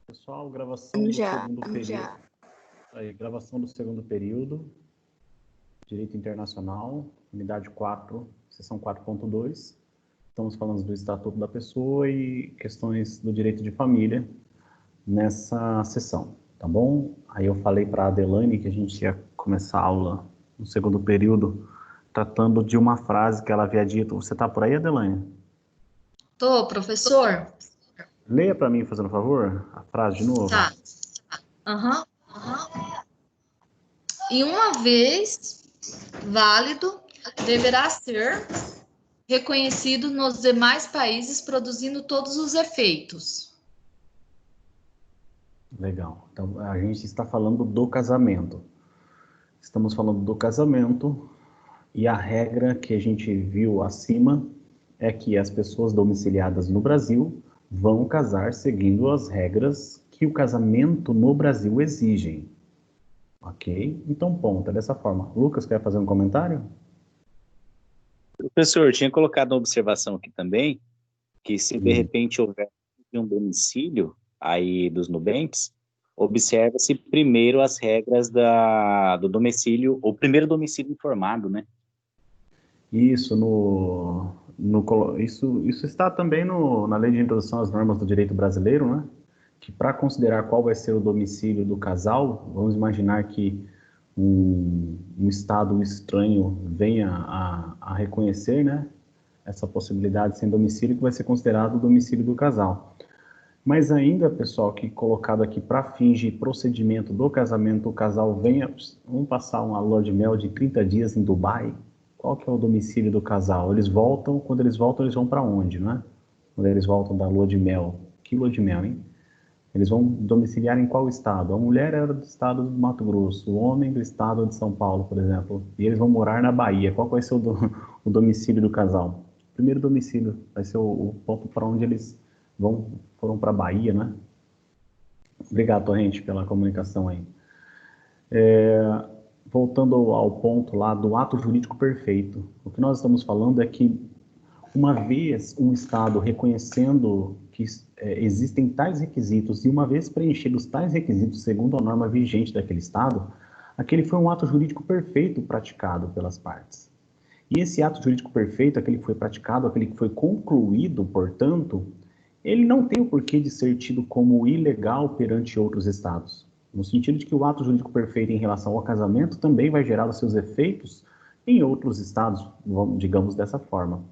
Pessoal, gravação do Já. segundo período. Aí, gravação do segundo período, Direito Internacional, unidade 4, seção 4.2. Estamos falando do Estatuto da Pessoa e questões do direito de família nessa sessão, tá bom? Aí eu falei para a Adelaine que a gente ia começar a aula no segundo período tratando de uma frase que ela havia dito. Você está por aí, Adelaine? Tô, professor? Leia para mim, fazendo favor, a frase de novo. Tá. Aham. E uma vez válido, deverá ser reconhecido nos demais países, produzindo todos os efeitos. Legal. Então, a gente está falando do casamento. Estamos falando do casamento e a regra que a gente viu acima é que as pessoas domiciliadas no Brasil vão casar seguindo as regras que o casamento no Brasil exigem. Ok? Então, ponto. É dessa forma. Lucas, quer fazer um comentário? Professor, tinha colocado uma observação aqui também, que se de repente houver um domicílio aí dos nubentes, observa-se primeiro as regras do domicílio, o primeiro domicílio informado, né? Isso, isso está também na Lei de Introdução às Normas do Direito Brasileiro, né? Que para considerar qual vai ser o domicílio do casal, vamos imaginar que um Estado estranho venha a reconhecer, né, essa possibilidade sem domicílio, que vai ser considerado o domicílio do casal. Mas ainda, pessoal, que colocado aqui para fins de procedimento do casamento, o casal venha, vamos passar uma lua de mel de 30 dias em Dubai. Qual que é o domicílio do casal? Eles voltam, quando eles voltam, eles vão para onde, né? Quando eles voltam da lua de mel. Que lua de mel, hein? Eles vão domiciliar em qual estado? A mulher era do estado do Mato Grosso, o homem do estado de São Paulo, por exemplo. E eles vão morar na Bahia. Qual vai ser o domicílio do casal? O primeiro domicílio vai ser o ponto para onde eles foram para a Bahia, né? Obrigado, Torrente, pela comunicação aí. Voltando ao ponto lá do ato jurídico perfeito, o que nós estamos falando é que, uma vez um Estado reconhecendo que existem tais requisitos e uma vez preenchidos tais requisitos segundo a norma vigente daquele Estado, aquele foi um ato jurídico perfeito praticado pelas partes. E esse ato jurídico perfeito, aquele que foi praticado, aquele que foi concluído, portanto, ele não tem o porquê de ser tido como ilegal perante outros Estados. No sentido de que o ato jurídico perfeito em relação ao casamento também vai gerar os seus efeitos em outros Estados, digamos dessa forma.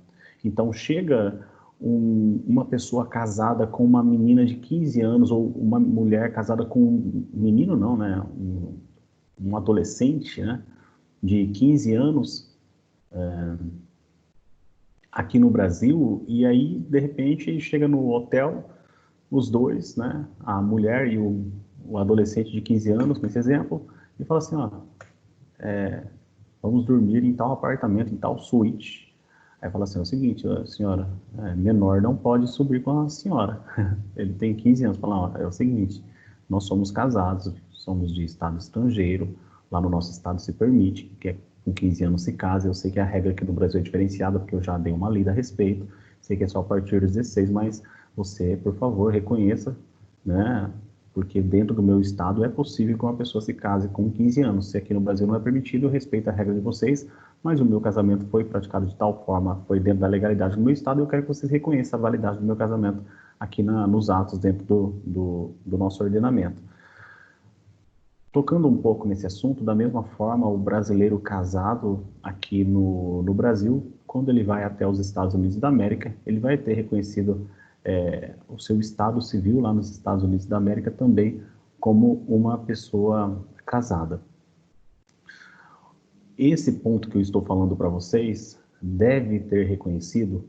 Então, chega uma pessoa casada com uma menina de 15 anos, ou uma mulher casada com um menino, não, né? Um adolescente, né? De 15 anos, aqui no Brasil, e aí, de repente, chega no hotel, os dois, né? A mulher e o adolescente de 15 anos, nesse exemplo, e fala assim, ó, vamos dormir em tal apartamento, em tal suíte. Aí fala assim, é o seguinte, senhora, menor não pode subir com a senhora. Ele tem 15 anos, fala, ó, é o seguinte, nós somos casados, somos de estado estrangeiro, lá no nosso estado se permite, que com 15 anos se casa, eu sei que a regra aqui no Brasil é diferenciada, porque eu já dei uma lida a respeito, sei que é só a partir dos 16, mas você, por favor, reconheça, né, porque dentro do meu estado é possível que uma pessoa se case com 15 anos. Se aqui no Brasil não é permitido, eu respeito a regra de vocês, mas o meu casamento foi praticado de tal forma, foi dentro da legalidade do meu estado, e eu quero que vocês reconheçam a validade do meu casamento aqui nos atos dentro do nosso ordenamento. Tocando um pouco nesse assunto, da mesma forma, o brasileiro casado aqui no Brasil, quando ele vai até os Estados Unidos da América, ele vai ter reconhecido o seu estado civil lá nos Estados Unidos da América também como uma pessoa casada. Esse ponto que eu estou falando para vocês deve ter reconhecido,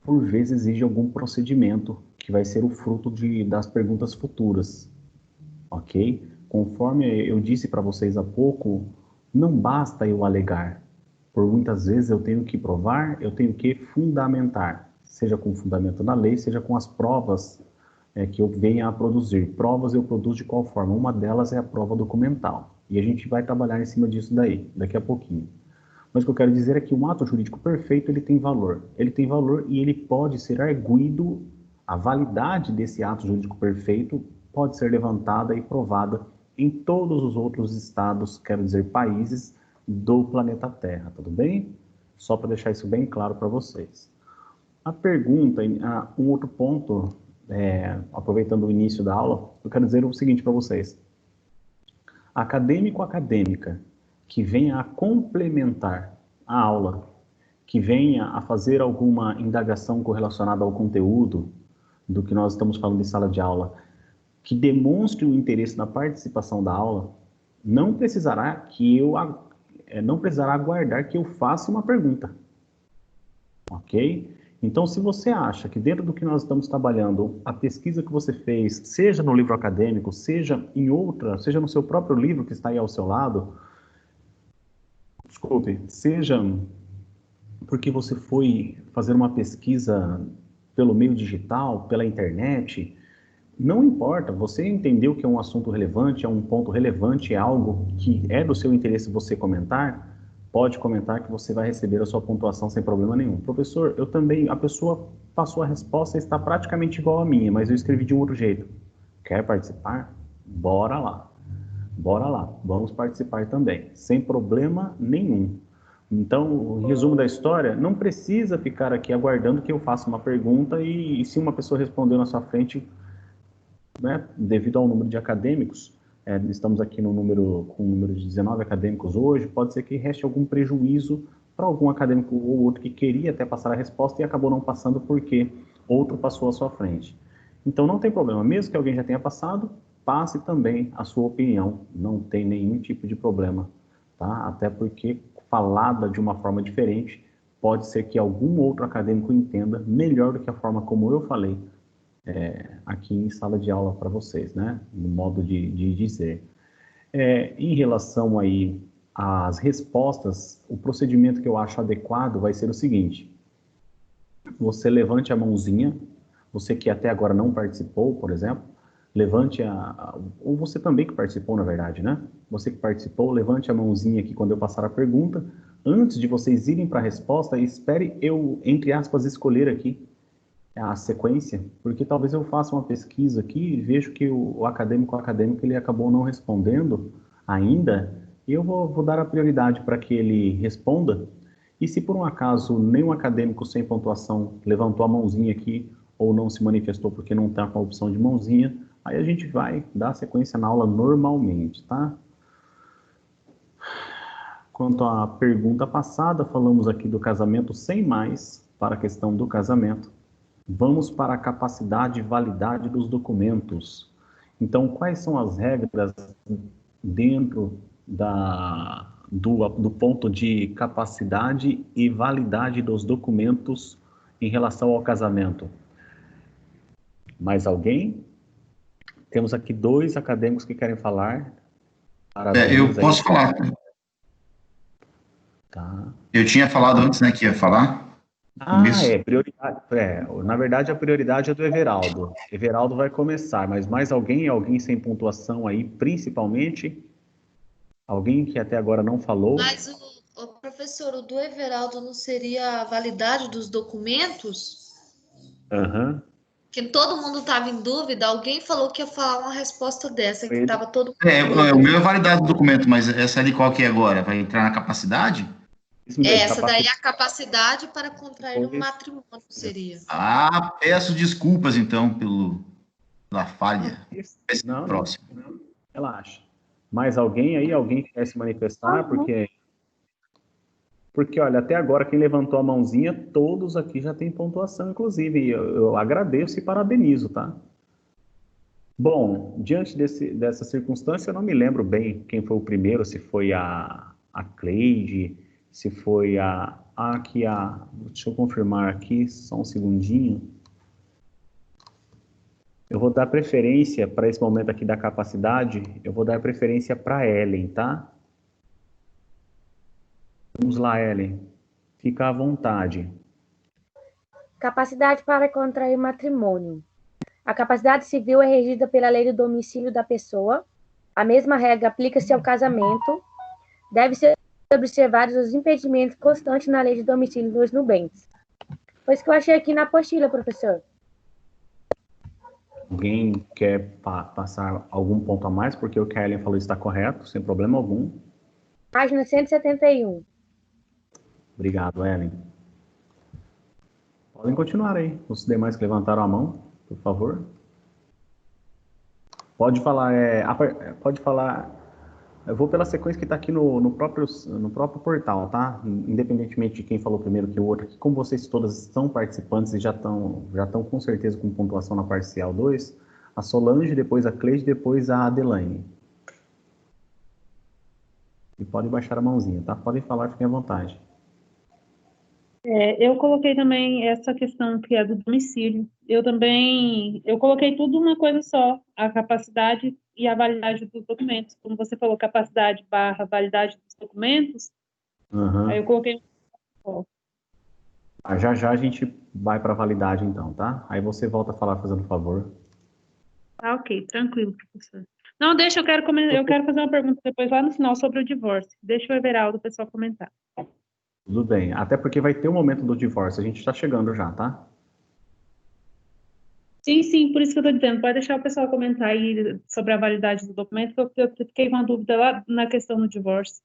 por vezes exige algum procedimento que vai ser o fruto das perguntas futuras, ok? Conforme eu disse para vocês há pouco, não basta eu alegar. Por muitas vezes eu tenho que provar, eu tenho que fundamentar, seja com fundamento na lei, seja com as provas que eu venha a produzir. Provas eu produzo de qual forma? Uma delas é a prova documental. E a gente vai trabalhar em cima disso daí, daqui a pouquinho. Mas o que eu quero dizer é que um ato jurídico perfeito, ele tem valor. Ele tem valor e ele pode ser arguido, a validade desse ato jurídico perfeito pode ser levantada e provada em todos os outros estados, quero dizer, países do planeta Terra, tudo bem? Só para deixar isso bem claro para vocês. A pergunta, um outro ponto, aproveitando o início da aula, eu quero dizer o seguinte para vocês. Acadêmico ou acadêmica que venha a complementar a aula, que venha a fazer alguma indagação correlacionada ao conteúdo do que nós estamos falando em sala de aula, que demonstre o interesse na participação da aula, não precisará aguardar que eu faça uma pergunta, ok? Então, se você acha que dentro do que nós estamos trabalhando, a pesquisa que você fez, seja no livro acadêmico, seja em outra, seja no seu próprio livro que está aí ao seu lado, desculpe, seja porque você foi fazer uma pesquisa pelo meio digital, pela internet, não importa, você entendeu que é um assunto relevante, é um ponto relevante, é algo que é do seu interesse você comentar, pode comentar que você vai receber a sua pontuação sem problema nenhum. Professor, eu também, a pessoa passou a resposta, está praticamente igual a minha, mas eu escrevi de um outro jeito. Quer participar? Bora lá. Bora lá, vamos participar também, sem problema nenhum. Então, o resumo da história, não precisa ficar aqui aguardando que eu faça uma pergunta e se uma pessoa respondeu na sua frente, né, devido ao número de acadêmicos, estamos aqui com o número de 19 acadêmicos hoje, pode ser que reste algum prejuízo para algum acadêmico ou outro que queria até passar a resposta e acabou não passando porque outro passou à sua frente. Então não tem problema, mesmo que alguém já tenha passado, passe também a sua opinião, não tem nenhum tipo de problema, tá? Até porque falada de uma forma diferente, pode ser que algum outro acadêmico entenda melhor do que a forma como eu falei, aqui em sala de aula para vocês, né? No modo de dizer. Em relação aí às respostas, o procedimento que eu acho adequado vai ser o seguinte: você levante a mãozinha, você que até agora não participou, por exemplo, levante ou você também que participou, na verdade, né? Você que participou, levante a mãozinha aqui quando eu passar a pergunta. Antes de vocês irem para a resposta, espere eu, entre aspas, escolher aqui a sequência, porque talvez eu faça uma pesquisa aqui e vejo que o acadêmico ele acabou não respondendo ainda, e eu vou dar a prioridade para que ele responda, e se por um acaso nenhum acadêmico sem pontuação levantou a mãozinha aqui, ou não se manifestou porque não está com a opção de mãozinha, aí a gente vai dar sequência na aula normalmente, tá? Quanto à pergunta passada, falamos aqui do casamento sem mais, para a questão do casamento. Vamos para a capacidade e validade dos documentos. Então, quais são as regras dentro do ponto de capacidade e validade dos documentos em relação ao casamento? Mais alguém? Temos aqui 2 acadêmicos que querem falar. Eu posso falar. Tá. Eu tinha falado antes, né, que ia falar. Prioridade. Na verdade, a prioridade é do Everaldo. Everaldo vai começar, mas mais alguém sem pontuação aí, principalmente? Alguém que até agora não falou? Mas o professor, o do Everaldo não seria a validade dos documentos? Aham. Que todo mundo estava em dúvida, alguém falou que ia falar uma resposta dessa, que estava todo mundo o meu é validade do documento, mas essa de qual que é agora? Vai entrar na capacidade? Isso mesmo, essa daí é a capacidade para contrair um matrimônio, seria. Peço desculpas, então, pela falha. Não, Próximo. não, relaxa. Mais alguém aí? Alguém que quer se manifestar? Porque, olha, até agora quem levantou a mãozinha, todos aqui já têm pontuação, inclusive. Eu agradeço e parabenizo, tá? Bom, diante dessa circunstância, eu não me lembro bem quem foi o primeiro, se foi a Cleide, se foi deixa eu confirmar aqui, só um segundinho. Eu vou dar preferência para esse momento aqui da capacidade, eu vou dar preferência para a Ellen, tá? Vamos lá, Ellen. Fica à vontade. Capacidade para contrair matrimônio. A capacidade civil é regida pela lei do domicílio da pessoa. A mesma regra aplica-se ao casamento. Deve ser observados os impedimentos constantes na lei de domicílio dos nubentes. Foi isso que eu achei aqui na apostila, professor. Alguém quer passar algum ponto a mais? Porque o que a Ellen falou está correto, sem problema algum. Página 171. Obrigado, Ellen. Podem continuar aí, os demais que levantaram a mão, por favor. Pode falar, pode falar. Eu vou pela sequência que está aqui no próprio portal, tá? Independentemente de quem falou primeiro que o outro, aqui, como vocês todas são participantes e já estão com certeza com pontuação na parcial 2, a Solange, depois a Cleide, depois a Adelaine. E podem baixar a mãozinha, tá? Podem falar, fiquem à vontade. Eu coloquei também essa questão que é do domicílio. Eu coloquei tudo uma coisa só, a capacidade e a validade dos documentos. Como você falou, capacidade / validade dos documentos, aí eu coloquei um só. Já a gente vai para a validade então, tá? Aí você volta a falar fazendo favor. Ah, ok, tranquilo, professor. Não, deixa, eu quero fazer uma pergunta depois lá no final sobre o divórcio. Deixa o Everaldo, o pessoal comentar. Tudo bem, até porque vai ter o momento do divórcio, a gente está chegando já, tá? Sim, por isso que eu estou dizendo, pode deixar o pessoal comentar aí sobre a validade do documento, porque eu fiquei com uma dúvida lá na questão do divórcio.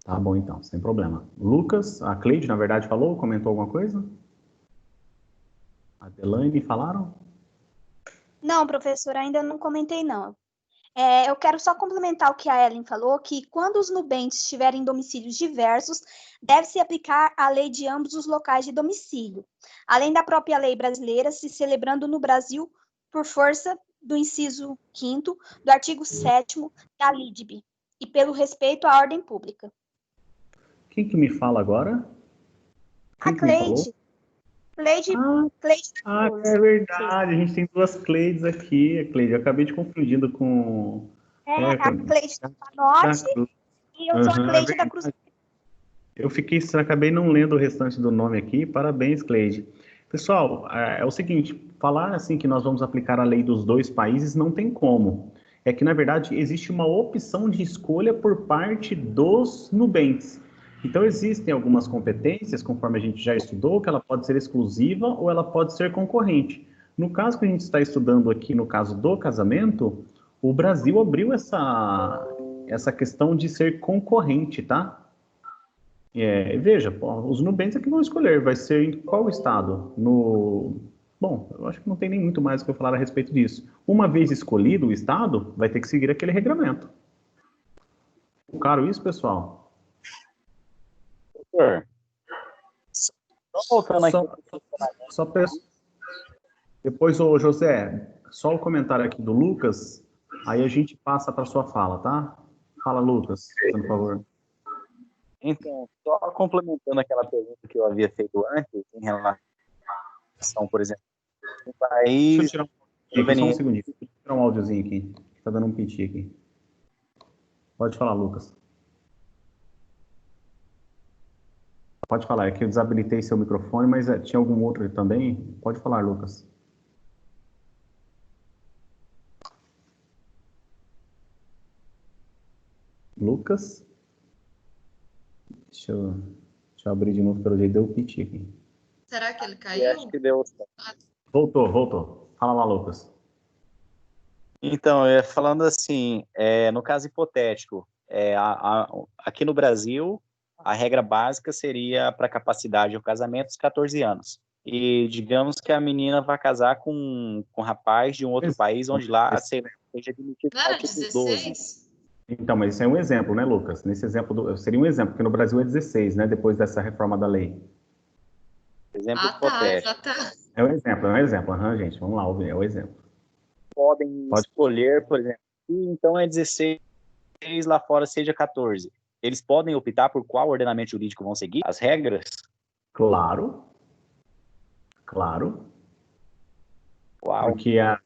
Tá bom então, sem problema. Lucas, a Cleide, na verdade, comentou alguma coisa? A Adelaine, falaram? Não, professor, ainda não comentei, não. Eu quero só complementar o que a Ellen falou, que quando os nubentes tiverem domicílios diversos, deve-se aplicar a lei de ambos os locais de domicílio, além da própria lei brasileira, se celebrando no Brasil por força do inciso 5º do artigo 7º da LIDB, e pelo respeito à ordem pública. Quem que me fala agora? A Cleide. Cleide é verdade, a gente tem duas Cleides aqui, Cleide. Eu acabei te confundindo com... a Cleide da Panote e eu sou a Cleide da Cruz. Acabei não lendo o restante do nome aqui. Parabéns, Cleide. Pessoal, é o seguinte, falar assim que nós vamos aplicar a lei dos dois países não tem como. É que, na verdade, existe uma opção de escolha por parte dos nubentes. Então, existem algumas competências, conforme a gente já estudou, que ela pode ser exclusiva ou ela pode ser concorrente. No caso que a gente está estudando aqui, no caso do casamento, o Brasil abriu essa questão de ser concorrente, tá? Veja, os nubentes é que vão escolher, vai ser em qual estado? Bom, eu acho que não tem nem muito mais o que eu falar a respeito disso. Uma vez escolhido o estado, vai ter que seguir aquele regramento. Claro isso, pessoal? Só voltando aqui. Depois, ô José, só o comentário aqui do Lucas, aí a gente passa para sua fala, tá? Fala, Lucas, por favor. Então, só complementando aquela pergunta que eu havia feito antes, em relação, por exemplo, um país... Deixa eu tirar só um segundinho. Deixa eu tirar um áudiozinho aqui, que tá dando um piti aqui. Pode falar, Lucas. Pode falar, é que eu desabilitei seu microfone, mas tinha algum outro também? Pode falar, Lucas. Lucas? Deixa eu abrir de novo, pelo jeito deu piti aqui. Será que ele caiu? Eu acho que deu. Voltou. Fala lá, Lucas. Então, falando assim, no caso hipotético, aqui no Brasil, a regra básica seria para capacidade ao casamento os 14 anos. E digamos que a menina vai casar com um rapaz de um outro país, onde lá seja admitido Não era tipo 16? Então, mas isso é um exemplo, né, Lucas? Nesse exemplo, seria um exemplo, porque no Brasil é 16, né, depois dessa reforma da lei. Exemplo hipotético. É um exemplo. Gente, vamos lá, é o exemplo. Podem escolher, por exemplo, então é 16, lá fora seja 14. Eles podem optar por qual ordenamento jurídico vão seguir? As regras? Claro. Uau. Porque a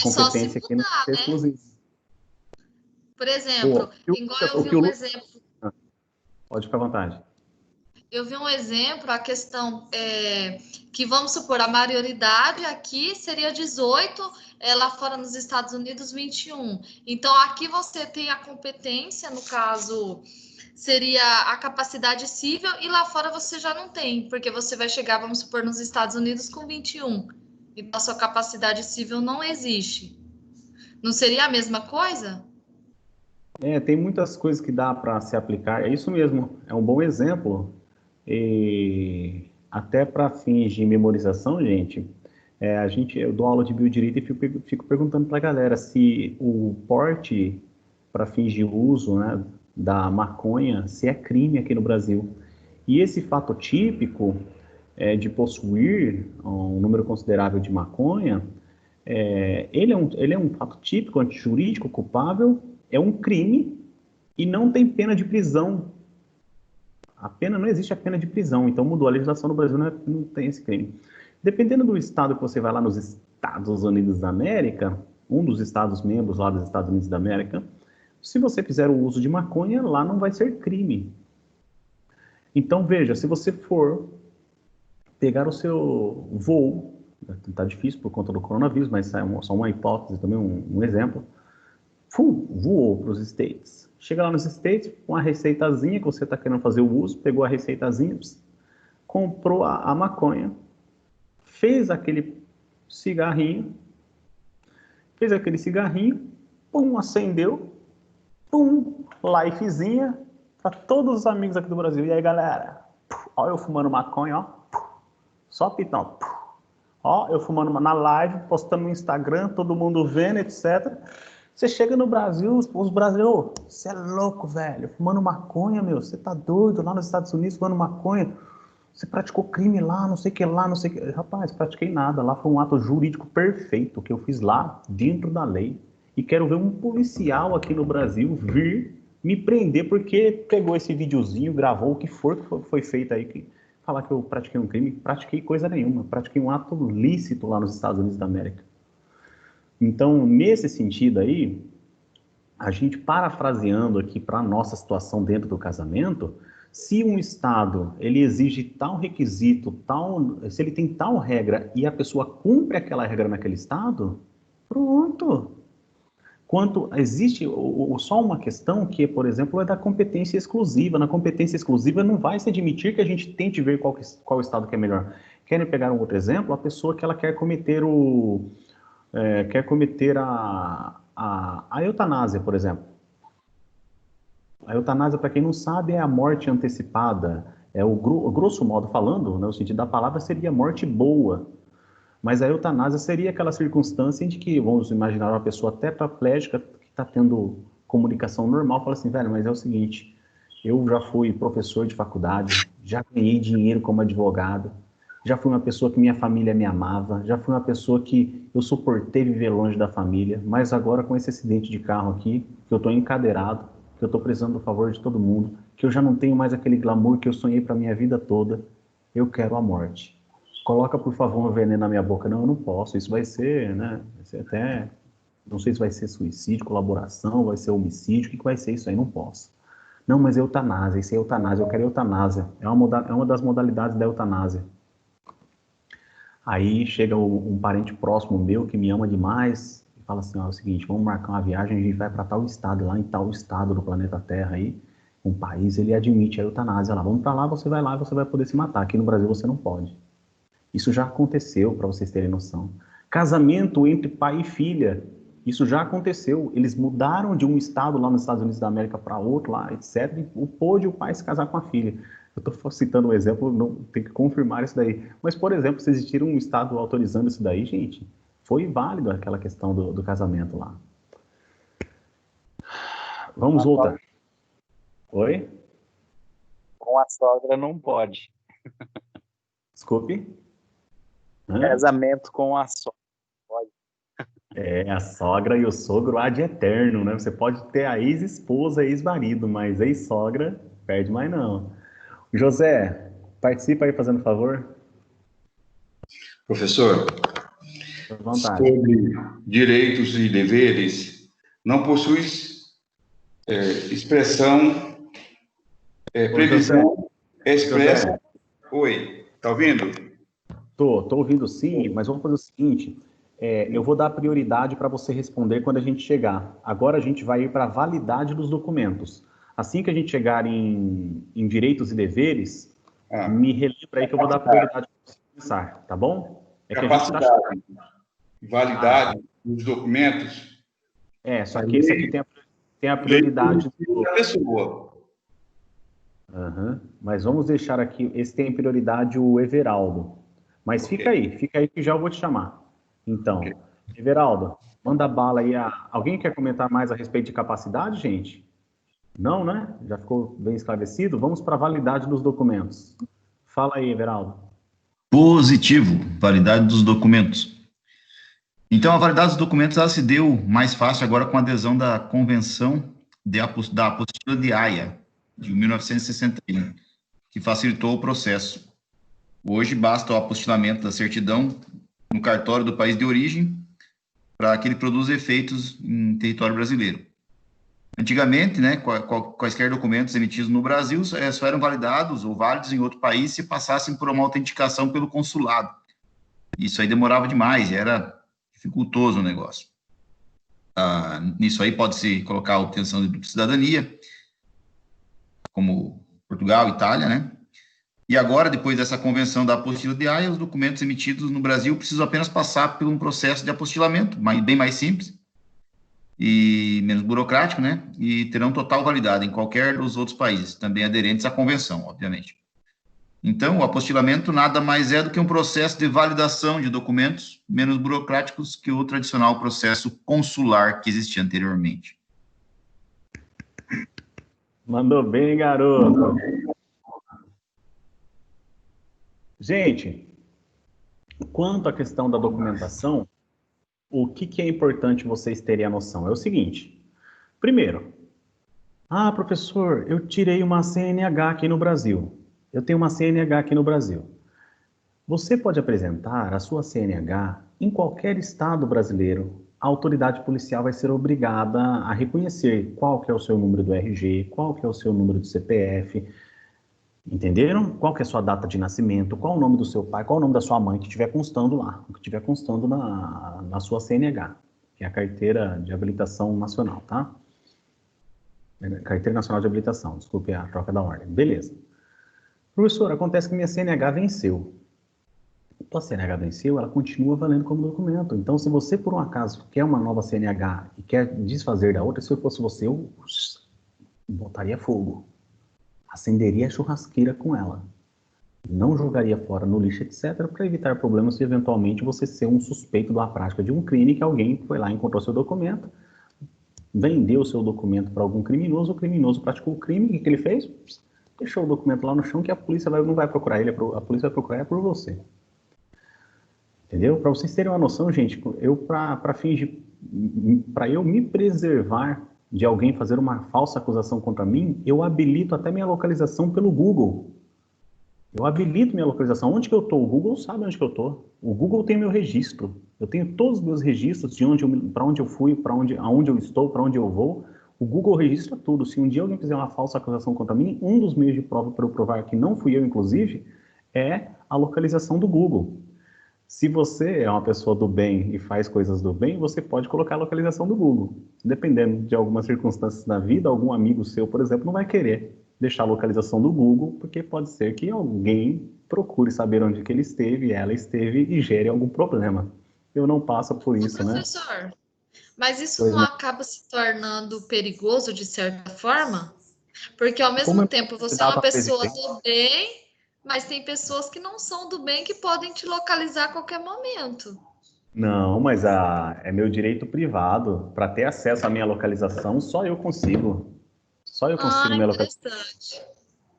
competência aqui não é exclusiva. Por exemplo, igual eu vi um exemplo. Pode ficar à vontade. Eu vi um exemplo, a questão que, vamos supor, a maioridade aqui seria 18, lá fora nos Estados Unidos, 21. Então, aqui você tem a competência, no caso, seria a capacidade civil, e lá fora você já não tem, porque você vai chegar, vamos supor, nos Estados Unidos com 21. Então, a sua capacidade civil não existe. Não seria a mesma coisa? Tem muitas coisas que dá para se aplicar. É isso mesmo, é um bom exemplo. E até para fins de memorização, gente, eu dou aula de biodireito e fico perguntando para a galera se o porte para fins de uso, né, da maconha, se é crime aqui no Brasil. E esse fato típico de possuir um número considerável de maconha, ele é um fato típico, antijurídico, culpável, é um crime e não tem pena de prisão. Não existe a pena de prisão, então mudou a legislação no Brasil, não tem esse crime. Dependendo do estado que você vai lá nos Estados Unidos da América, um dos estados membros lá dos Estados Unidos da América, se você fizer o uso de maconha, lá não vai ser crime. Então, veja, se você for pegar o seu voo, está difícil por conta do coronavírus, mas é só uma hipótese também, um exemplo, voou para os States. Chega lá nos States com a receitazinha que você está querendo fazer o uso, pegou a receitazinha, comprou a maconha, fez aquele cigarrinho, acendeu, lifezinha, para todos os amigos aqui do Brasil. E aí, galera, ó, eu fumando maconha, ó, só pitão, ó, eu fumando na live, postando no Instagram, todo mundo vendo, etc. Você chega no Brasil, os brasileiros, você é louco, velho, fumando maconha, meu, você tá doido, lá nos Estados Unidos fumando maconha, você praticou crime lá, não sei o que lá, não sei o que. Rapaz, pratiquei nada, lá foi um ato jurídico perfeito que eu fiz lá, dentro da lei. E quero ver um policial aqui no Brasil vir me prender porque pegou esse videozinho, gravou o que for que foi feito aí, falar que eu pratiquei um crime, pratiquei coisa nenhuma, pratiquei um ato lícito lá nos Estados Unidos da América. Então, nesse sentido aí, a gente parafraseando aqui para a nossa situação dentro do casamento, se um Estado ele exige tal requisito, se ele tem tal regra e a pessoa cumpre aquela regra naquele Estado, pronto. Existe só uma questão que, por exemplo, é da competência exclusiva. Na competência exclusiva não vai se admitir que a gente tente ver qual Estado que é melhor. Querem pegar um outro exemplo? A pessoa que ela quer cometer a eutanásia, por exemplo. A eutanásia, para quem não sabe, é a morte antecipada. Grosso modo falando, né, o sentido da palavra seria morte boa. Mas a eutanásia seria aquela circunstância em que, vamos imaginar uma pessoa tetraplégica que está tendo comunicação normal, fala assim, velho, mas é o seguinte, eu já fui professor de faculdade, já ganhei dinheiro como advogado, já fui uma pessoa que minha família me amava, já fui uma pessoa que eu suportei viver longe da família, mas agora com esse acidente de carro aqui, que eu estou encadeirado, que eu estou precisando do favor de todo mundo, que eu já não tenho mais aquele glamour que eu sonhei para minha vida toda, eu quero a morte. Coloca, por favor, um veneno na minha boca. Não, eu não posso. Isso vai ser, né? Vai ser até... Não sei se vai ser suicídio, colaboração, vai ser homicídio. O que vai ser isso aí? Não posso. Não, mas eutanásia. Isso é eutanásia. Eu quero eutanásia. É uma das modalidades da eutanásia. Aí chega um parente próximo meu que me ama demais e fala assim, ó, é o seguinte, vamos marcar uma viagem, a gente vai para tal estado, lá em tal estado do planeta Terra aí, um país, ele admite a eutanásia lá. Vamos para lá, você vai poder se matar. Aqui no Brasil você não pode. Isso já aconteceu, para vocês terem noção. Casamento entre pai e filha, isso já aconteceu. Eles mudaram de um estado lá nos Estados Unidos da América para outro, lá, etc. E pôde o pai se casar com a filha. Eu estou citando um exemplo, não tem que confirmar isso daí. Mas, por exemplo, se existir um estado autorizando isso daí, gente, foi válido aquela questão do casamento lá. Vamos voltar. Oi? Com a sogra não pode. Desculpe? Casamento com a sogra. Pode. A sogra e o sogro há de eterno, né? Você pode ter a ex-esposa, ex-marido, mas ex-sogra, perde mais não. José, participa aí fazendo favor. Professor, sobre direitos e deveres, não possui expressão, previsão expressa. José. Oi, tá ouvindo? Tô ouvindo sim, mas vamos fazer o seguinte, eu vou dar prioridade para você responder quando a gente chegar. Agora a gente vai ir para a validade dos documentos. Assim que a gente chegar em direitos e deveres, me relembra aí que eu vou dar prioridade para você começar, tá bom? É que a gente tá... Capacidade, validade dos documentos. Só que esse aqui tem a prioridade da pessoa. Mas vamos deixar aqui, esse tem prioridade o Everaldo. Mas fica aí que já eu vou te chamar. Então, Everaldo, manda bala aí. Alguém quer comentar mais a respeito de capacidade, gente? Não, né? Já ficou bem esclarecido? Vamos para a validade dos documentos. Fala aí, Everaldo. Positivo, validade dos documentos. Então, a validade dos documentos ela se deu mais fácil agora com a adesão da Convenção da Apostila de Haia, de 1961, que facilitou o processo. Hoje, basta o apostilamento da certidão no cartório do país de origem para que ele produza efeitos em território brasileiro. Antigamente, né, quaisquer documentos emitidos no Brasil só eram validados ou válidos em outro país se passassem por uma autenticação pelo consulado. Isso aí demorava demais, era dificultoso o negócio. Nisso aí pode-se colocar a obtenção de dupla cidadania, como Portugal, Itália, né? E agora, depois dessa convenção da apostila de Haia, os documentos emitidos no Brasil precisam apenas passar por um processo de apostilamento, bem mais simples e menos burocrático, né? E terão total validade em qualquer dos outros países, também aderentes à convenção, obviamente. Então, o apostilamento nada mais é do que um processo de validação de documentos menos burocráticos que o tradicional processo consular que existia anteriormente. Mandou bem, garoto. Gente, quanto à questão da documentação, o que é importante vocês terem a noção? É o seguinte, primeiro, professor, eu tirei uma CNH aqui no Brasil. Eu tenho uma CNH aqui no Brasil. Você pode apresentar a sua CNH em qualquer estado brasileiro. A autoridade policial vai ser obrigada a reconhecer qual que é o seu número do RG, qual que é o seu número do CPF, entenderam? Qual que é a sua data de nascimento, qual o nome do seu pai, qual o nome da sua mãe que estiver constando lá, que estiver constando na sua CNH, que é a Carteira de Habilitação Nacional, tá? Carteira Nacional de Habilitação, desculpe a troca da ordem. Beleza. Professor, acontece que minha CNH venceu. Tua CNH venceu, ela continua valendo como documento. Então, se você, por um acaso, quer uma nova CNH e quer desfazer da outra, se eu fosse você, eu botaria fogo. Acenderia a churrasqueira com ela. Não jogaria fora no lixo, etc., para evitar problemas se eventualmente você ser um suspeito da prática de um crime, que alguém foi lá e encontrou seu documento, vendeu seu documento para algum criminoso, o criminoso praticou o crime, o que ele fez? Deixou o documento lá no chão que a polícia não vai procurar ele, a polícia vai procurar por você. Entendeu? Para vocês terem uma noção, gente, para eu me preservar de alguém fazer uma falsa acusação contra mim, eu habilito até minha localização pelo Google. Eu habilito minha localização. Onde que eu estou? O Google sabe onde que eu estou. O Google tem meu registro. Eu tenho todos os meus registros de para onde eu fui, aonde eu estou, para onde eu vou. O Google registra tudo. Se um dia alguém fizer uma falsa acusação contra mim, um dos meios de prova para eu provar que não fui eu, inclusive, é a localização do Google. Se você é uma pessoa do bem e faz coisas do bem, você pode colocar a localização do Google. Dependendo de algumas circunstâncias da vida, algum amigo seu, por exemplo, não vai querer deixar a localização do Google, porque pode ser que alguém procure saber onde que ele esteve, ela esteve e gere algum problema. Eu não passo por isso, né? Professor, mas isso não acaba se tornando perigoso de certa forma? Porque ao mesmo tempo você é uma pessoa do bem, mas tem pessoas que não são do bem que podem te localizar a qualquer momento. Não, mas é meu direito privado. Para ter acesso à minha localização, só eu consigo. Só eu consigo minha localização.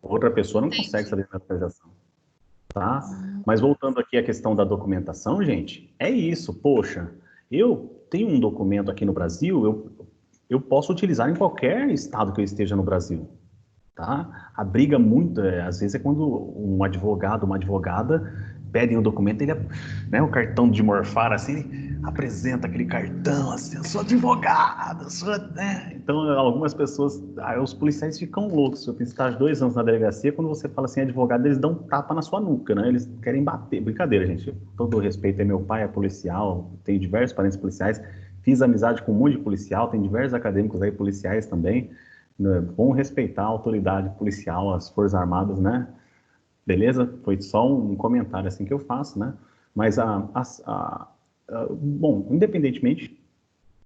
Outra pessoa não consegue saber minha localização. Tá? Mas voltando aqui à questão da documentação, gente, é isso. Poxa, eu tenho um documento aqui no Brasil, eu posso utilizar em qualquer estado que eu esteja no Brasil. Tá? A briga muito, às vezes, é quando um advogado, uma advogada pedem o documento, ele, né, o cartão de morfar, assim, ele apresenta aquele cartão, assim, eu sou advogado, eu sou, né? Então, algumas pessoas, os policiais ficam loucos. Eu fiz estágio 2 anos na delegacia, quando você fala assim, advogado, eles dão um tapa na sua nuca, né? Eles querem bater. Brincadeira, gente. Todo o respeito, meu pai é policial, tenho diversos parentes policiais, fiz amizade com um monte de policial, tem diversos acadêmicos aí policiais também. Vamos respeitar a autoridade policial, as Forças Armadas, né? Beleza? Foi só um comentário assim que eu faço, né? Mas, bom, independentemente,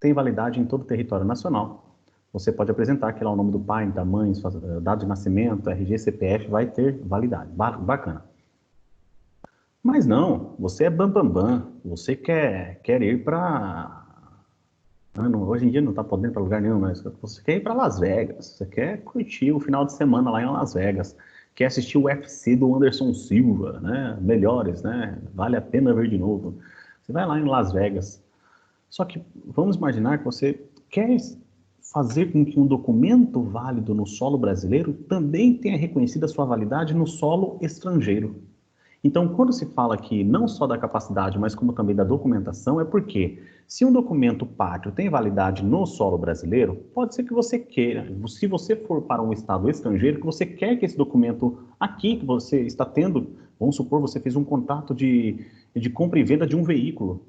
tem validade em todo o território nacional. Você pode apresentar aqui lá o nome do pai, da mãe, data de nascimento, RG, CPF, vai ter validade. Bacana. Mas não, você é bambambam, você quer ir para... hoje em dia não está podendo ir para lugar nenhum, mas você quer ir para Las Vegas, você quer curtir o final de semana lá em Las Vegas, quer assistir o UFC do Anderson Silva, né? Melhores, né? Vale a pena ver de novo. Você vai lá em Las Vegas. Só que vamos imaginar que você quer fazer com que um documento válido no solo brasileiro também tenha reconhecido a sua validade no solo estrangeiro. Então, quando se fala aqui não só da capacidade, mas como também da documentação, é porque se um documento pátrio tem validade no solo brasileiro, pode ser que você queira, se você for para um estado estrangeiro, que você quer que esse documento aqui que você está tendo, vamos supor, você fez um contrato de compra e venda de um veículo,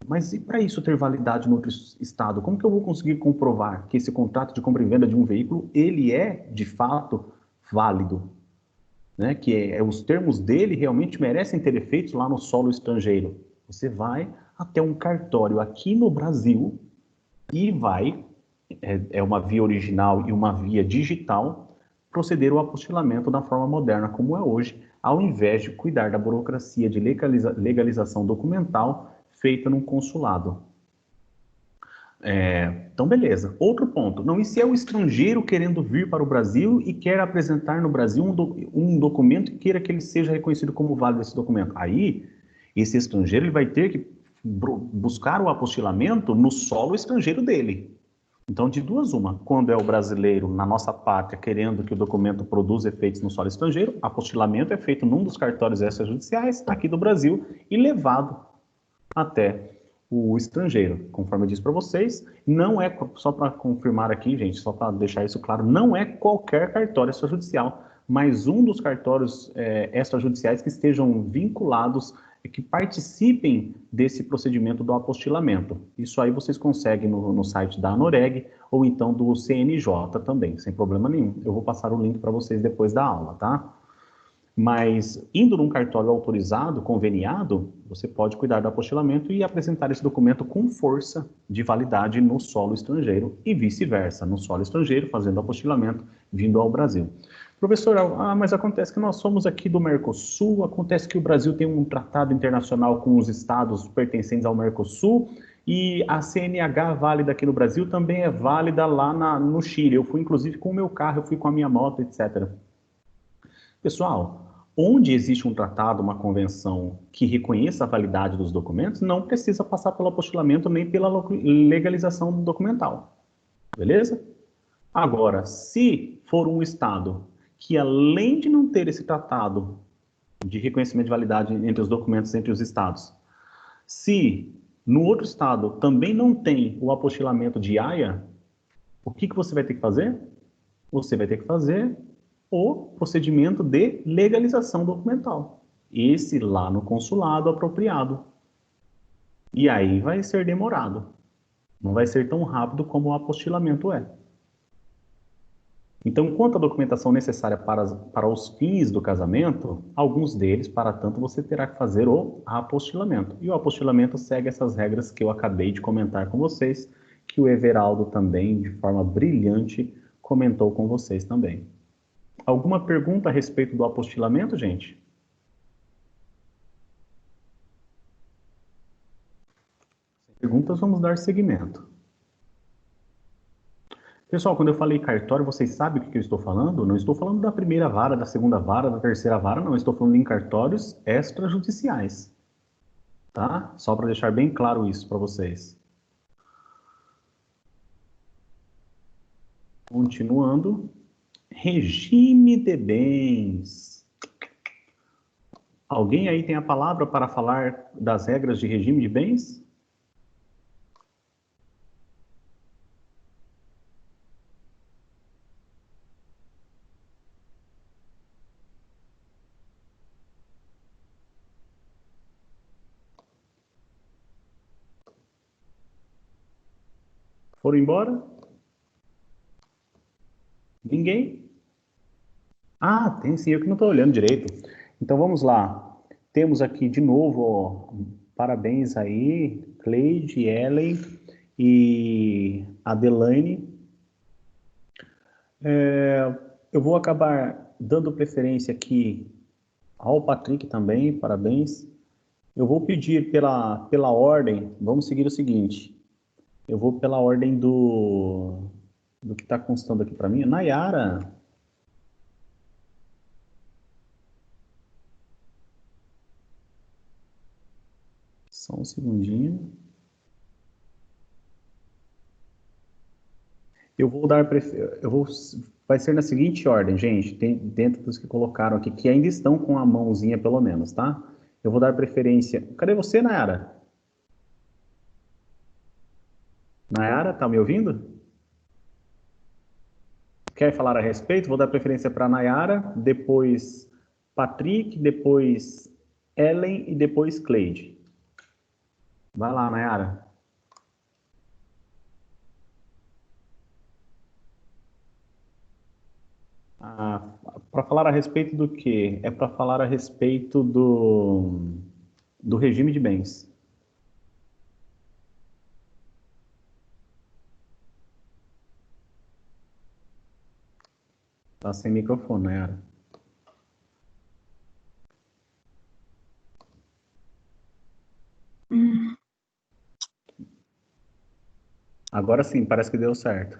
mas e para isso ter validade no outro estado? Como que eu vou conseguir comprovar que esse contrato de compra e venda de um veículo, ele é, de fato, válido? Né, que os termos dele realmente merecem ter efeitos lá no solo estrangeiro. Você vai até um cartório aqui no Brasil e vai, é uma via original e uma via digital, proceder ao apostilamento da forma moderna como é hoje, ao invés de cuidar da burocracia de legalização documental feita num consulado. Então, beleza. Outro ponto. Não, e se é o estrangeiro querendo vir para o Brasil e quer apresentar no Brasil um documento e queira que ele seja reconhecido como válido esse documento? Aí, esse estrangeiro ele vai ter que buscar o apostilamento no solo estrangeiro dele. Então, de duas uma. Quando é o brasileiro, na nossa pátria, querendo que o documento produza efeitos no solo estrangeiro, apostilamento é feito num dos cartórios extrajudiciais aqui do Brasil e levado até o estrangeiro. Conforme eu disse para vocês, não é, só para confirmar aqui, gente, só para deixar isso claro, não é qualquer cartório extrajudicial, mas um dos cartórios extrajudiciais que estejam vinculados, que participem desse procedimento do apostilamento. Isso aí vocês conseguem no site da ANOREG ou então do CNJ também, sem problema nenhum. Eu vou passar o link para vocês depois da aula, tá? Mas, indo num cartório autorizado, conveniado, você pode cuidar do apostilamento e apresentar esse documento com força de validade no solo estrangeiro e vice-versa, no solo estrangeiro, fazendo apostilamento, vindo ao Brasil. Professor, mas acontece que nós somos aqui do Mercosul, acontece que o Brasil tem um tratado internacional com os estados pertencentes ao Mercosul e a CNH válida aqui no Brasil também é válida lá no Chile. Eu fui, inclusive, com o meu carro, eu fui com a minha moto, etc. Pessoal, onde existe um tratado, uma convenção que reconheça a validade dos documentos, não precisa passar pelo apostilamento nem pela legalização documental. Beleza? Agora, se for um estado que, além de não ter esse tratado de reconhecimento de validade entre os documentos entre os estados, se no outro estado também não tem o apostilamento de AIA, o que você vai ter que fazer? Você vai ter que fazer o procedimento de legalização documental. Esse lá no consulado apropriado. E aí vai ser demorado. Não vai ser tão rápido como o apostilamento é. Então, quanto à documentação necessária para os fins do casamento, alguns deles, para tanto, você terá que fazer o apostilamento. E o apostilamento segue essas regras que eu acabei de comentar com vocês, que o Everaldo também, de forma brilhante, comentou com vocês também. Alguma pergunta a respeito do apostilamento, gente? Sem perguntas, vamos dar seguimento. Pessoal, quando eu falei cartório, vocês sabem o que eu estou falando? Não estou falando da primeira vara, da segunda vara, da terceira vara, não. Estou falando em cartórios extrajudiciais. Tá? Só para deixar bem claro isso para vocês. Continuando. Regime de bens. Alguém aí tem a palavra para falar das regras de regime de bens? Foram embora? Ninguém? Ah, tem sim, eu que não estou olhando direito. Então vamos lá. temos aqui de novo, ó, parabéns aí, Cleide, Ellen e Adelaine. Eu vou acabar dando preferência aqui ao Patrick também, parabéns. Eu vou pedir pela ordem, vamos seguir o seguinte, eu vou pela ordem do que está constando aqui para mim. Nayara. Só um segundinho. Vai ser na seguinte ordem, gente, dentro dos que colocaram aqui, que ainda estão com a mãozinha pelo menos, tá? Eu vou dar preferência. Cadê você, Nayara? Nayara, tá me ouvindo? Quer falar a respeito? Vou dar preferência para Nayara, depois Patrick, depois Ellen e depois Cleide. Vai lá, Nayara. Para falar a respeito do quê? É para falar a respeito do regime de bens. Tá sem microfone, Nayara. Agora sim, parece que deu certo.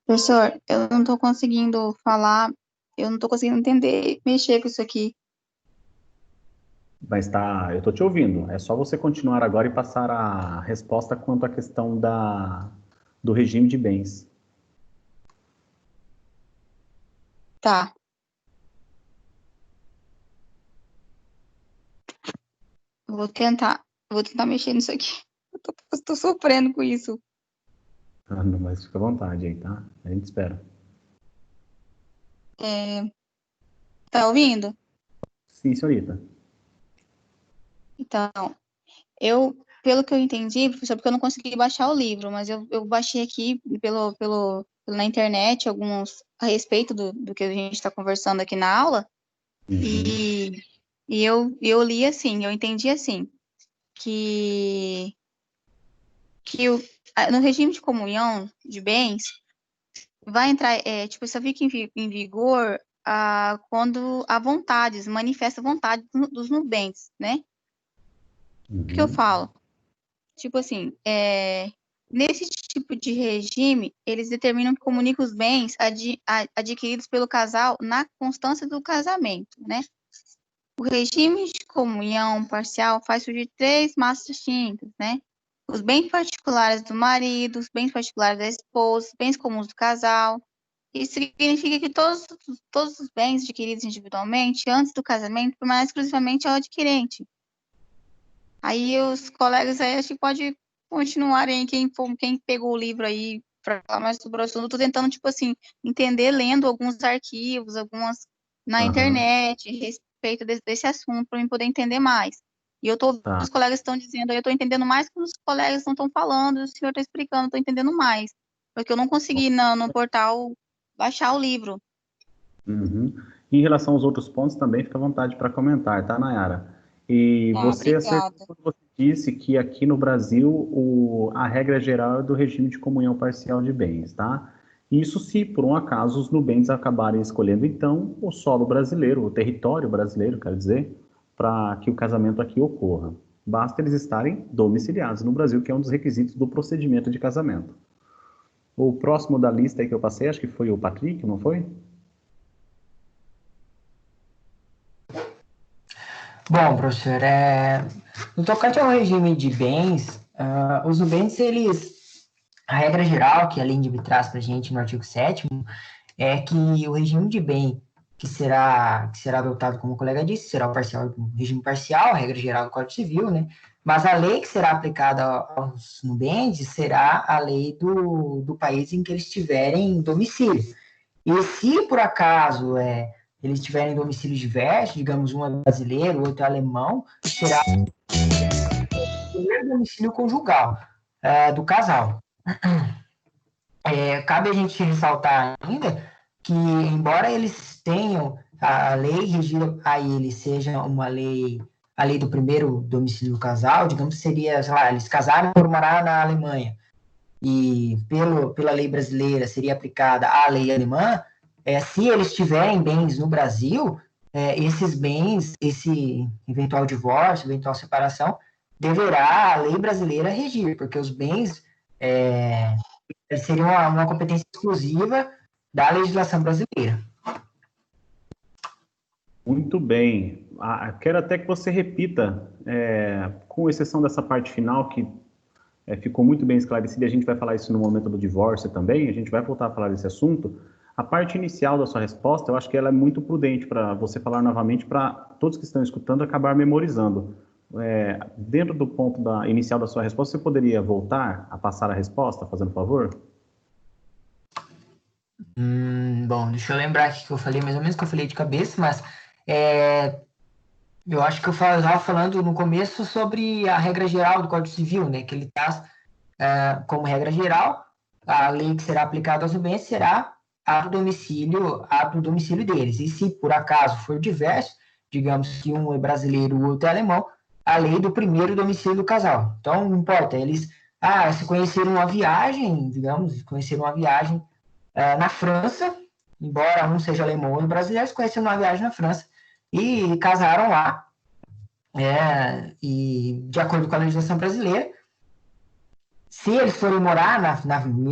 Professor, eu não estou conseguindo falar, eu não estou conseguindo entender, mexer com isso aqui. Mas tá, eu tô te ouvindo. É só você continuar agora e passar a resposta quanto à questão do regime de bens. Tá. Vou tentar mexer nisso aqui. Eu tô sofrendo com isso. Não, mas fica à vontade aí, tá? A gente espera. Tá ouvindo? Sim, senhorita. Então, pelo que eu entendi, professor, porque eu não consegui baixar o livro, mas eu baixei aqui na internet alguns a respeito do que a gente está conversando aqui na aula, e eu li assim, eu entendi assim, que no regime de comunhão de bens, vai entrar, tipo, só fica em vigor quando a vontade, manifesta a vontade dos nubentes, né? O que eu falo? Tipo assim, nesse tipo de regime, eles determinam que comunicam os bens adquiridos pelo casal na constância do casamento, né? O regime de comunhão parcial faz surgir 3 massas distintas, né? Os bens particulares do marido, os bens particulares da esposa, os bens comuns do casal. Isso significa que todos os bens adquiridos individualmente antes do casamento permanecem exclusivamente ao adquirente. Aí os colegas aí acho que pode continuarem, quem pegou o livro aí para falar mais sobre o assunto, eu tô tentando, tipo assim, entender, lendo alguns arquivos, algumas na internet, a respeito desse assunto, para eu poder entender mais. E eu tô ouvindo os colegas estão dizendo, eu tô entendendo mais que os colegas não estão falando, o senhor tá explicando, eu tô entendendo mais. Porque eu não consegui no portal baixar o livro. Em relação aos outros pontos, também fica à vontade para comentar, tá, Nayara? E você acertou quando você disse que aqui no Brasil a regra geral é do regime de comunhão parcial de bens, tá? Isso se, por um acaso, os nubentes acabarem escolhendo, então, o solo brasileiro, o território brasileiro, quero dizer, para que o casamento aqui ocorra. Basta eles estarem domiciliados no Brasil, que é um dos requisitos do procedimento de casamento. O próximo da lista aí que eu passei, acho que foi o Patrick, não foi? Bom, professor, no tocante ao regime de bens, os nubentes, a regra geral que a LINDB traz para a gente no artigo 7º é que o regime de bem que será adotado, como o colega disse, será o regime parcial, a regra geral do Código Civil, né? Mas a lei que será aplicada aos nubentes será a lei do país em que eles tiverem domicílio. E se, por acaso, eles tiverem domicílio diverso, digamos, um é brasileiro, outro é alemão, será o domicílio conjugal do casal. Cabe a gente ressaltar ainda que, embora eles tenham a lei regida a ele seja a lei do primeiro domicílio do casal, digamos que seria, sei lá, eles casaram por morar na Alemanha, e pela lei brasileira seria aplicada a lei alemã, se eles tiverem bens no Brasil, esses bens, esse eventual divórcio, eventual separação, deverá a lei brasileira regir, porque os bens seriam uma competência exclusiva da legislação brasileira. Muito bem. Quero até que você repita, com exceção dessa parte final, que ficou muito bem esclarecida, a gente vai falar isso no momento do divórcio também, a gente vai voltar a falar desse assunto. A parte inicial da sua resposta, eu acho que ela é muito prudente para você falar novamente, para todos que estão escutando acabar memorizando. Dentro do ponto inicial da sua resposta, você poderia voltar a passar a resposta, fazendo favor? Bom, deixa eu lembrar aqui que eu falei, mais ou menos que eu falei de cabeça, mas eu acho que eu estava falando no começo sobre a regra geral do Código Civil, né? Que ele traz como regra geral, a lei que será aplicada aos bens será a do domicílio deles. E se por acaso for diverso, digamos que um é brasileiro e o outro é alemão, a lei do primeiro domicílio do casal. Então, não importa, eles se conheceram uma viagem, digamos, na França, embora um seja alemão ou brasileiro, eles conheceram uma viagem na França e casaram lá, e de acordo com a legislação brasileira, se eles forem morar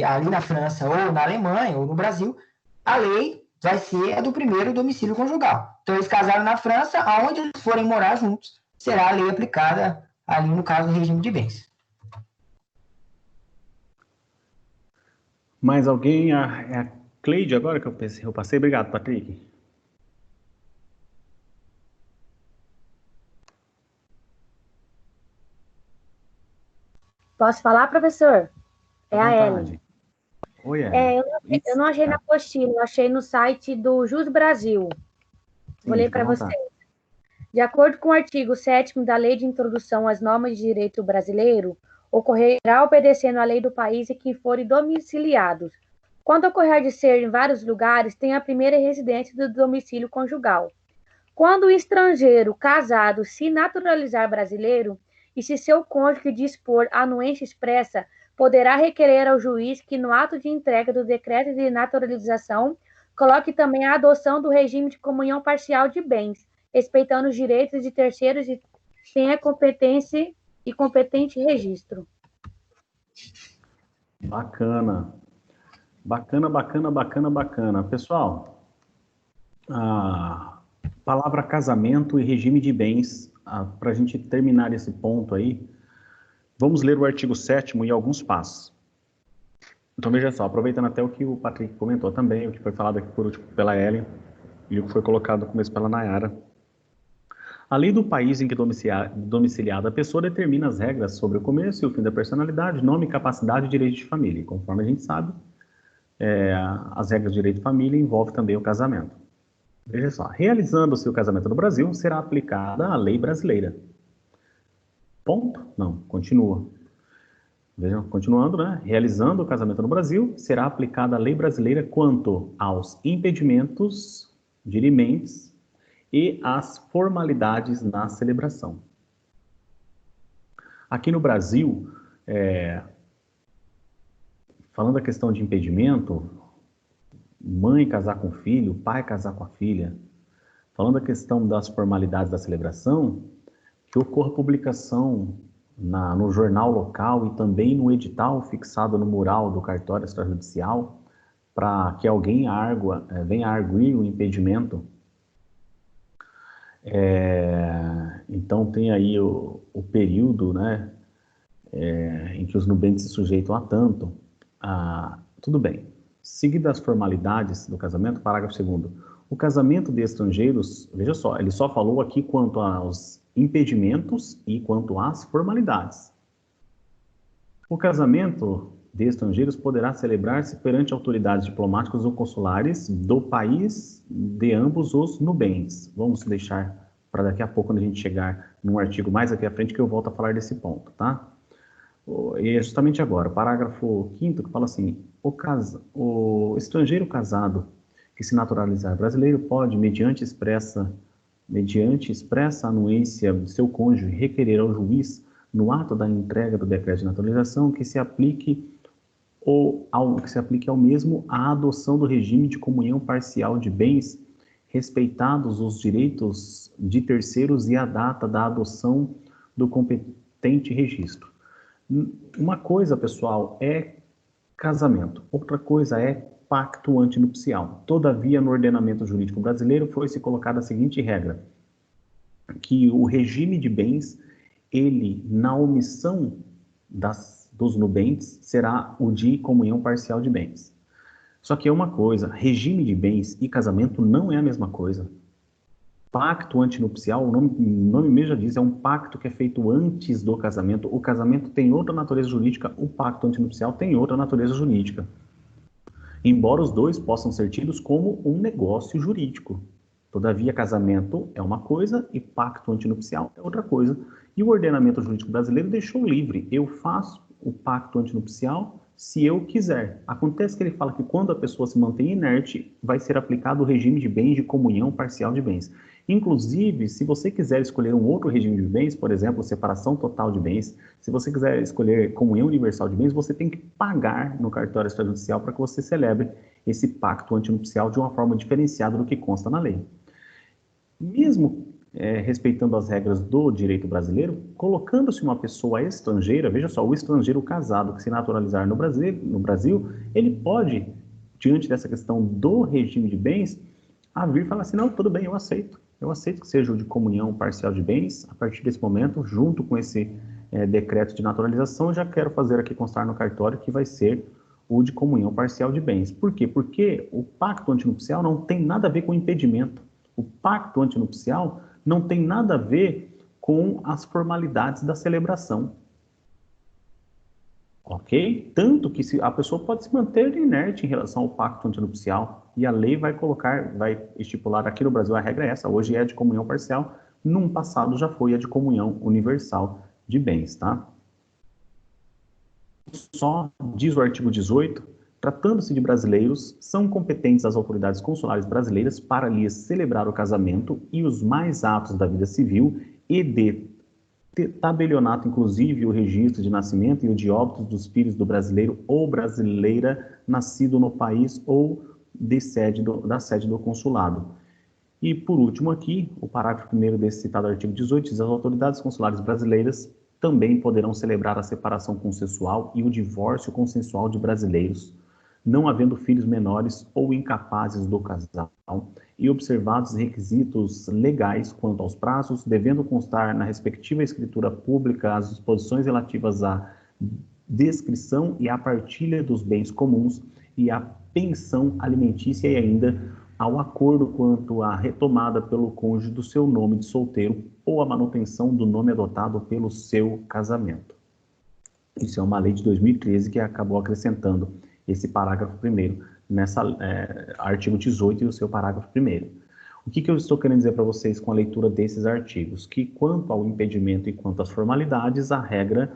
ali na França ou na Alemanha ou no Brasil, a lei vai ser a do primeiro domicílio conjugal. Então, eles casaram na França, aonde eles forem morar juntos, será a lei aplicada ali no caso do regime de bens. Mais alguém? É a Cleide agora que eu passei. Obrigado, Patrick. Posso falar, professor? É a Ellen. Oi, Ellen. Eu não achei na apostila, eu achei no site do Jus Brasil. Vou ler para vocês. De acordo com o artigo 7º da Lei de Introdução às Normas de Direito Brasileiro, ocorrerá obedecendo à lei do país em que forem domiciliados. Quando ocorrer de ser em vários lugares, tem a primeira residência do domicílio conjugal. Quando o estrangeiro casado se naturalizar brasileiro, e se seu cônjuge dispor anuência expressa, poderá requerer ao juiz que, no ato de entrega do decreto de naturalização, coloque também a adoção do regime de comunhão parcial de bens, respeitando os direitos de terceiros e tenha competência e competente registro. Bacana. Bacana. Pessoal, a palavra casamento e regime de bens, para a gente terminar esse ponto aí, vamos ler o artigo 7º e alguns passos. Então, veja só, aproveitando até o que o Patrick comentou também, o que foi falado aqui por último pela Ellen, e o que foi colocado no começo pela Nayara. A lei do país em que domiciliada a pessoa determina as regras sobre o começo e o fim da personalidade, nome, capacidade e direito de família. E, conforme a gente sabe, as regras de direito de família envolvem também o casamento. Veja só, realizando-se o casamento no Brasil, será aplicada a lei brasileira. Ponto? Não, continua. Vejam, continuando, né? Realizando o casamento no Brasil, será aplicada a lei brasileira quanto aos impedimentos, dirimentes e às formalidades na celebração. Aqui no Brasil, falando da questão de impedimento, mãe casar com o filho, pai casar com a filha, falando da questão das formalidades da celebração, que ocorra publicação no jornal local e também no edital fixado no mural do cartório extrajudicial, para que alguém venha arguir o impedimento. Então tem aí o período, né, em que os nubentes se sujeitam a tanto. Tudo bem. Seguidas as formalidades do casamento, parágrafo 2º. O casamento de estrangeiros, veja só, ele só falou aqui quanto aos impedimentos e quanto às formalidades. O casamento de estrangeiros poderá celebrar-se perante autoridades diplomáticas ou consulares do país de ambos os nubentes. Vamos deixar para daqui a pouco, quando a gente chegar num artigo mais aqui à frente, que eu volto a falar desse ponto, tá? E é justamente agora, parágrafo 5º, que fala assim: o estrangeiro casado que se naturalizar brasileiro pode, mediante expressa anuência de seu cônjuge, requerer ao juiz, no ato da entrega do decreto de naturalização, que se aplique ao mesmo a adoção do regime de comunhão parcial de bens, respeitados os direitos de terceiros e a data da adoção do competente registro. Uma coisa, pessoal, é casamento, outra coisa é pacto antinupcial. Todavia, no ordenamento jurídico brasileiro foi-se colocada a seguinte regra, que o regime de bens, ele, na omissão dos nubentes, será o de comunhão parcial de bens. Só que é uma coisa, regime de bens e casamento não é a mesma coisa. Pacto antinupcial, o nome mesmo já diz, é um pacto que é feito antes do casamento. O casamento tem outra natureza jurídica, o pacto antinupcial tem outra natureza jurídica. Embora os dois possam ser tidos como um negócio jurídico. Todavia, casamento é uma coisa e pacto antinupcial é outra coisa. E o ordenamento jurídico brasileiro deixou livre. Eu faço o pacto antinupcial se eu quiser. Acontece que ele fala que quando a pessoa se mantém inerte, vai ser aplicado o regime de bens de comunhão parcial de bens. Inclusive, se você quiser escolher um outro regime de bens, por exemplo, separação total de bens, se você quiser escolher comunhão universal de bens, você tem que pagar no cartório extrajudicial para que você celebre esse pacto antinupcial de uma forma diferenciada do que consta na lei. Mesmo respeitando as regras do direito brasileiro, colocando-se uma pessoa estrangeira, veja só, o estrangeiro casado que se naturalizar no Brasil, ele pode, diante dessa questão do regime de bens, vir e falar assim, não, tudo bem, eu aceito que seja o de comunhão parcial de bens, a partir desse momento, junto com esse decreto de naturalização, já quero fazer aqui constar no cartório que vai ser o de comunhão parcial de bens. Por quê? Porque o pacto antinupcial não tem nada a ver com impedimento. O pacto antinupcial não tem nada a ver com as formalidades da celebração. Ok? Tanto que a pessoa pode se manter inerte em relação ao pacto antinupcial e a lei vai estipular aqui no Brasil, a regra é essa, hoje é de comunhão parcial, num passado já foi a de comunhão universal de bens, tá? Só diz o artigo 18, tratando-se de brasileiros, são competentes as autoridades consulares brasileiras para lhes celebrar o casamento e os mais atos da vida civil e de tabelionato, inclusive o registro de nascimento e o de óbitos dos filhos do brasileiro ou brasileira nascido no país ou da sede do consulado. E, por último aqui, o parágrafo 1º desse citado artigo 18 diz: as autoridades consulares brasileiras também poderão celebrar a separação consensual e o divórcio consensual de brasileiros, não havendo filhos menores ou incapazes do casal, e observados requisitos legais quanto aos prazos, devendo constar na respectiva escritura pública as disposições relativas à descrição e à partilha dos bens comuns e à pensão alimentícia e ainda ao acordo quanto à retomada pelo cônjuge do seu nome de solteiro ou a manutenção do nome adotado pelo seu casamento. Isso é uma lei de 2013 que acabou acrescentando esse parágrafo 1º, nessa artigo 18 e o seu parágrafo 1º. O que eu estou querendo dizer para vocês com a leitura desses artigos? Que quanto ao impedimento e quanto às formalidades, a regra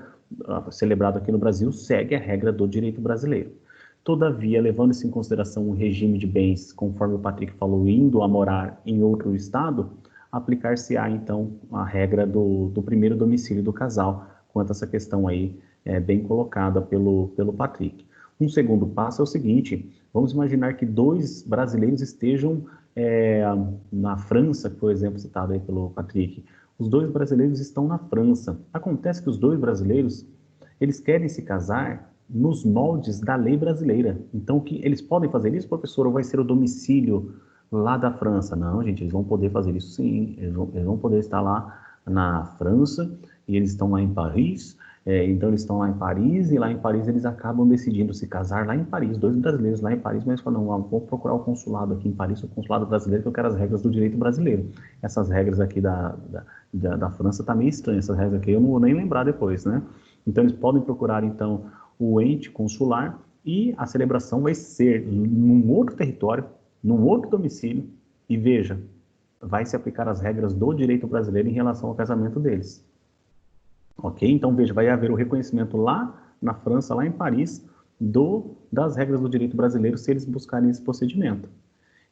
celebrada aqui no Brasil segue a regra do direito brasileiro. Todavia, levando-se em consideração o regime de bens, conforme o Patrick falou, indo a morar em outro estado, aplicar-se-á então a regra do primeiro domicílio do casal, quanto a essa questão aí bem colocada pelo Patrick. Um segundo passo é o seguinte: vamos imaginar que dois brasileiros estejam na França, que foi o exemplo citado aí pelo Patrick. Os dois brasileiros estão na França. Acontece que os dois brasileiros, eles querem se casar nos moldes da lei brasileira. Então, que eles podem fazer isso, professor, ou vai ser o domicílio lá da França? Não, gente, eles vão poder fazer isso sim. Eles vão poder estar lá na França, e eles estão lá em Paris. Então eles estão lá em Paris, e lá em Paris eles acabam decidindo se casar lá em Paris, dois brasileiros lá em Paris, mas falam, não, vou procurar o consulado aqui em Paris, o consulado brasileiro, que eu quero as regras do direito brasileiro. Essas regras aqui da França tá meio estranhas, essas regras aqui eu não vou nem lembrar depois, né? Então eles podem procurar, então, o ente consular, e a celebração vai ser num outro território, num outro domicílio, e veja, vai se aplicar as regras do direito brasileiro em relação ao casamento deles. Ok? Então, veja, vai haver o reconhecimento lá na França, lá em Paris, das regras do direito brasileiro, se eles buscarem esse procedimento.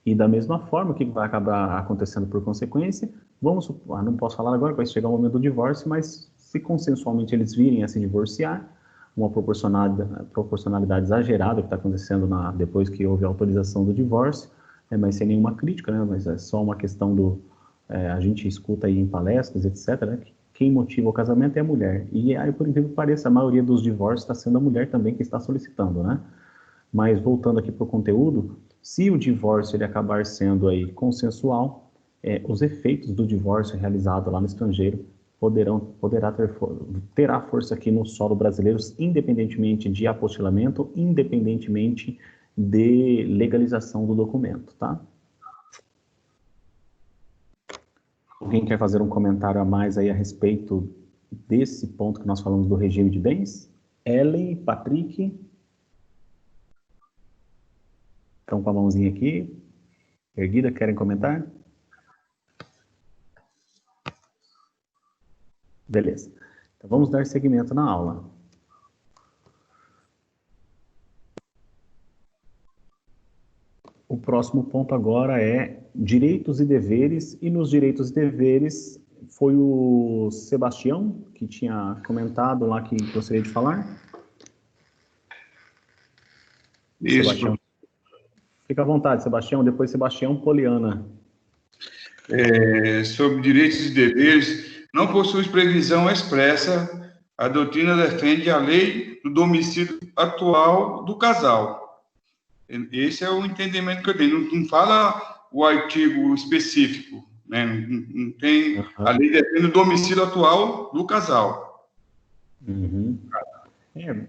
E da mesma forma, o que vai acabar acontecendo por consequência, vamos supor, não posso falar agora, vai chegar o momento do divórcio, mas se consensualmente eles virem a se divorciar, uma proporcionalidade exagerada que está acontecendo depois que houve a autorização do divórcio, mas sem nenhuma crítica, né, mas é só uma questão a gente escuta aí em palestras, etc., né, que quem motiva o casamento é a mulher. E aí, por incrível que pareça, a maioria dos divórcios está sendo a mulher também que está solicitando, né? Mas voltando aqui para o conteúdo, se o divórcio ele acabar sendo aí consensual, os efeitos do divórcio realizado lá no estrangeiro terá força aqui no solo brasileiro, independentemente de apostilamento, independentemente de legalização do documento, tá? Alguém quer fazer um comentário a mais aí a respeito desse ponto que nós falamos do regime de bens? Ellen, Patrick? Estão com a mãozinha aqui, erguida, querem comentar? Beleza. Então vamos dar seguimento na aula. O próximo ponto agora é direitos e deveres, e nos direitos e deveres foi o Sebastião que tinha comentado lá que gostaria de falar. Isso. Sebastião. Fica à vontade, Sebastião. Depois, Sebastião, Poliana. Sobre direitos e deveres, não possui previsão expressa, a doutrina defende a lei do domicílio atual do casal. Esse é o entendimento que eu tenho. Não fala o artigo específico, né? Não tem. A lei defende o domicílio atual do casal. Uhum.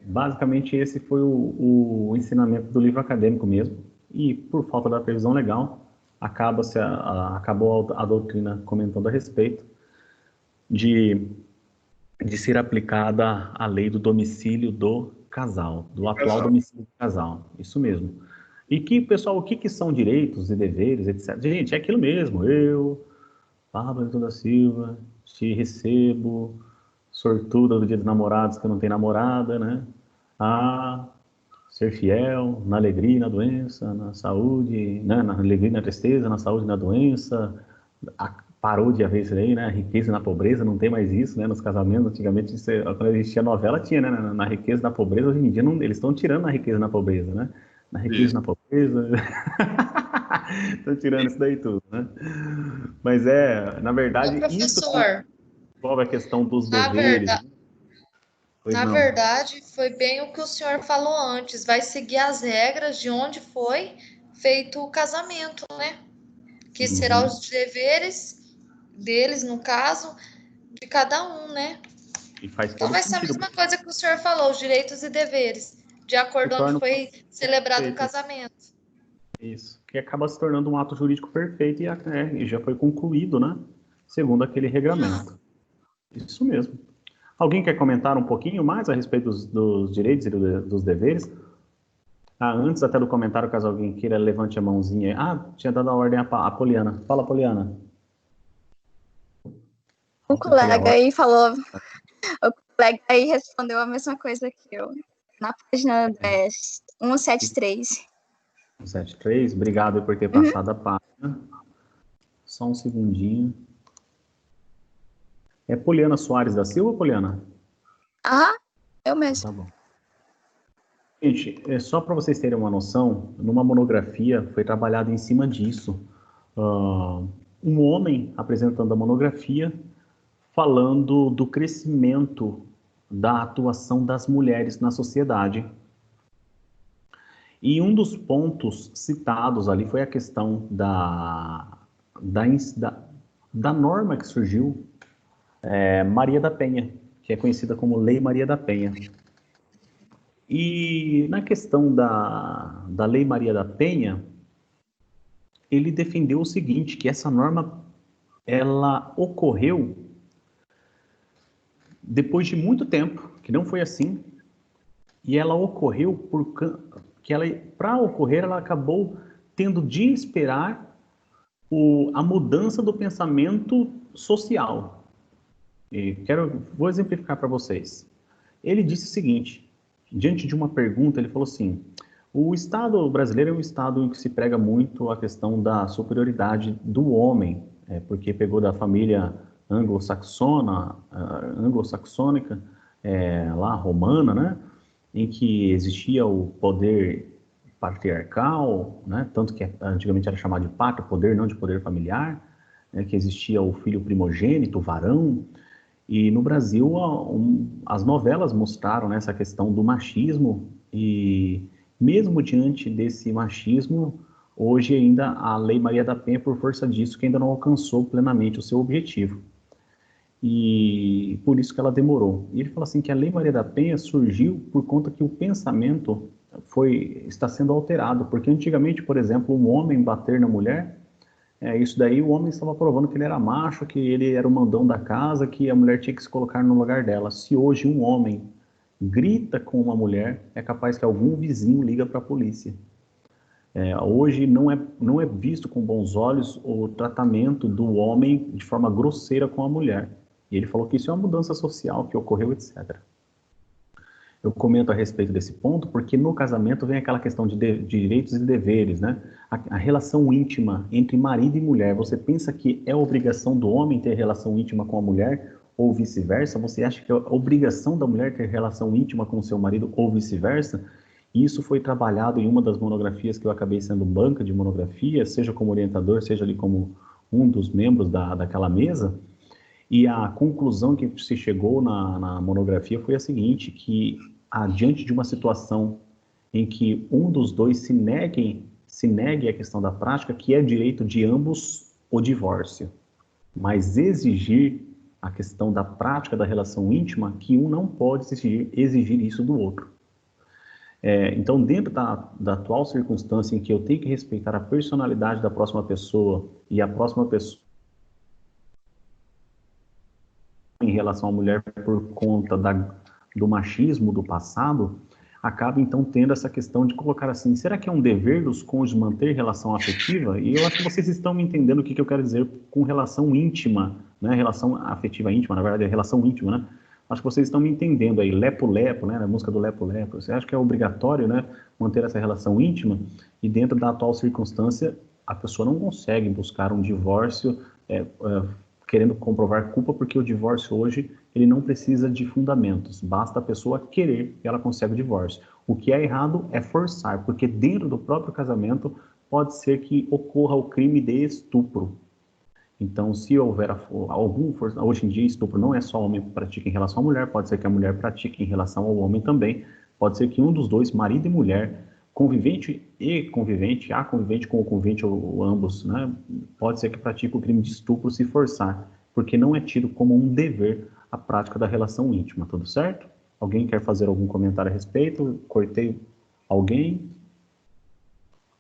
Basicamente, esse foi o ensinamento do livro acadêmico mesmo. E, por falta da previsão legal, acabou a doutrina comentando a respeito de ser aplicada a lei do domicílio do casal, do atual domicílio do casal. Isso mesmo. E que, pessoal, o que são direitos e deveres, etc. Gente, é aquilo mesmo. Eu, Pablo da Silva, te recebo, sortuda do dia dos namorados que não tem namorada, né? Ser fiel na alegria e na doença, na saúde, né? Na alegria e na tristeza, na saúde e na doença. Parou de haver isso aí, né? Riqueza e na pobreza, não tem mais isso, né? Nos casamentos, antigamente, quando existia novela, tinha, né? Na riqueza e na pobreza, hoje em dia eles estão tirando a riqueza e na pobreza, né? Na riqueza e na pobreza. Estão tirando isso daí tudo, né? Mas na verdade, isso envolve a questão dos deveres. Na verdade, foi bem o que o senhor falou antes. Vai seguir as regras de onde foi feito o casamento, né? Que serão os deveres deles, no caso, de cada um, né? Então vai ser a mesma coisa que o senhor falou, os direitos e deveres, de acordo com onde foi celebrado o casamento. Isso, que acaba se tornando um ato jurídico perfeito e já foi concluído, né? Segundo aquele regramento. Isso mesmo. Alguém quer comentar um pouquinho mais a respeito dos direitos e dos deveres? Antes até do comentário, caso alguém queira, levante a mãozinha. Tinha dado a ordem a Poliana. Fala, Poliana. O colega aí falou... O colega aí respondeu a mesma coisa que eu. Na página 173. 173, obrigado por ter passado a página. Só um segundinho. É Poliana Soares da Silva, Poliana? Eu mesmo. Tá bom. Gente, só para vocês terem uma noção, numa monografia foi trabalhado em cima disso. Um homem apresentando a monografia, falando do crescimento da atuação das mulheres na sociedade. E um dos pontos citados ali foi a questão da norma que surgiu, Maria da Penha, que é conhecida como Lei Maria da Penha. E na questão da Lei Maria da Penha, ele defendeu o seguinte, que essa norma, ela ocorreu depois de muito tempo, que não foi assim, e ela ocorreu para ocorrer, ela acabou tendo de esperar a mudança do pensamento social. E vou exemplificar para vocês. Ele disse o seguinte, diante de uma pergunta, ele falou assim, O Estado brasileiro é um Estado em que se prega muito a questão da superioridade do homem, porque pegou da família anglo-saxônica, lá romana, né, em que existia o poder patriarcal, né, tanto que antigamente era chamado de pátria, poder não de poder familiar, né, que existia o filho primogênito, o varão, e no Brasil as novelas mostraram, né, essa questão do machismo, e mesmo diante desse machismo, hoje ainda a Lei Maria da Penha, por força disso, que ainda não alcançou plenamente o seu objetivo. E por isso que ela demorou. E ele fala assim que a Lei Maria da Penha surgiu por conta que o pensamento está sendo alterado, porque antigamente, por exemplo, um homem bater na mulher, isso daí o homem estava provando que ele era macho, que ele era o mandão da casa, que a mulher tinha que se colocar no lugar dela. Se hoje um homem grita com uma mulher, é capaz que algum vizinho liga para a polícia. Hoje não é visto com bons olhos o tratamento do homem de forma grosseira com a mulher. E ele falou que isso é uma mudança social que ocorreu, etc. Eu comento a respeito desse ponto porque no casamento vem aquela questão de direitos e deveres, né? A relação íntima entre marido e mulher. Você pensa que é obrigação do homem ter relação íntima com a mulher ou vice-versa? Você acha que é obrigação da mulher ter relação íntima com o seu marido ou vice-versa? Isso foi trabalhado em uma das monografias que eu acabei sendo banca de monografia, seja como orientador, seja ali como um dos membros daquela mesa. E a conclusão que se chegou na monografia foi a seguinte, que diante de uma situação em que um dos dois se negue à questão da prática, que é direito de ambos o divórcio, mas exigir a questão da prática da relação íntima, que um não pode exigir isso do outro. Então, dentro da atual circunstância em que eu tenho que respeitar a personalidade da próxima pessoa e a próxima pessoa em relação à mulher por conta do machismo do passado, acaba então tendo essa questão de colocar assim, será que é um dever dos cônjuges manter relação afetiva? E eu acho que vocês estão me entendendo o que eu quero dizer com relação íntima, né? Relação afetiva íntima, na verdade é relação íntima, né? Acho que vocês estão me entendendo aí, lepo-lepo, né? Na música do lepo-lepo. Você acha que é obrigatório, né, manter essa relação íntima? E dentro da atual circunstância, a pessoa não consegue buscar um divórcio querendo comprovar culpa, porque o divórcio hoje, ele não precisa de fundamentos, basta a pessoa querer e ela consegue o divórcio. O que é errado é forçar, porque dentro do próprio casamento pode ser que ocorra o crime de estupro. Então, se houver hoje em dia, estupro não é só o homem que pratica em relação à mulher, pode ser que a mulher pratique em relação ao homem também, pode ser que um dos dois, marido e mulher, convivente com o convivente ou ambos, né, pode ser que pratique o crime de estupro se forçar, porque não é tido como um dever a prática da relação íntima, tudo certo? Alguém quer fazer algum comentário a respeito? Cortei alguém?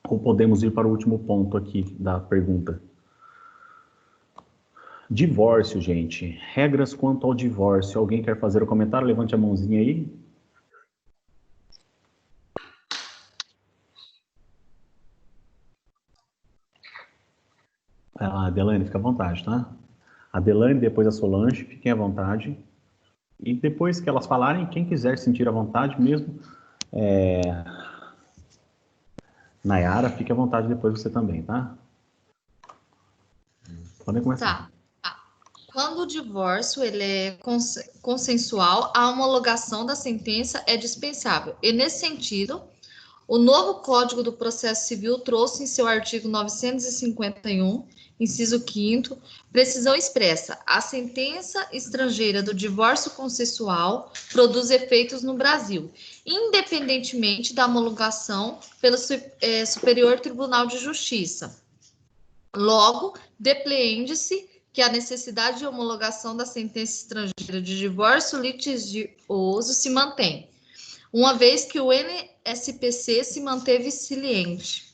Ou podemos ir para o último ponto aqui da pergunta? Divórcio, gente. Regras quanto ao divórcio. Alguém quer fazer o comentário? Levante a mãozinha aí. A Adelane, fica à vontade, tá? A Adelane, depois a Solange, fiquem à vontade. E depois que elas falarem, quem quiser sentir à vontade mesmo, Nayara, fique à vontade depois você também, tá? Podem começar. Tá. Quando o divórcio ele é consensual, a homologação da sentença é dispensável. E nesse sentido, o novo Código do Processo Civil trouxe em seu artigo 951, inciso 5º, precisão expressa: a sentença estrangeira do divórcio consensual produz efeitos no Brasil, independentemente da homologação pelo Superior Tribunal de Justiça. Logo, depreende-se que a necessidade de homologação da sentença estrangeira de divórcio litigioso se mantém, uma vez que o NSPC se manteve siliente.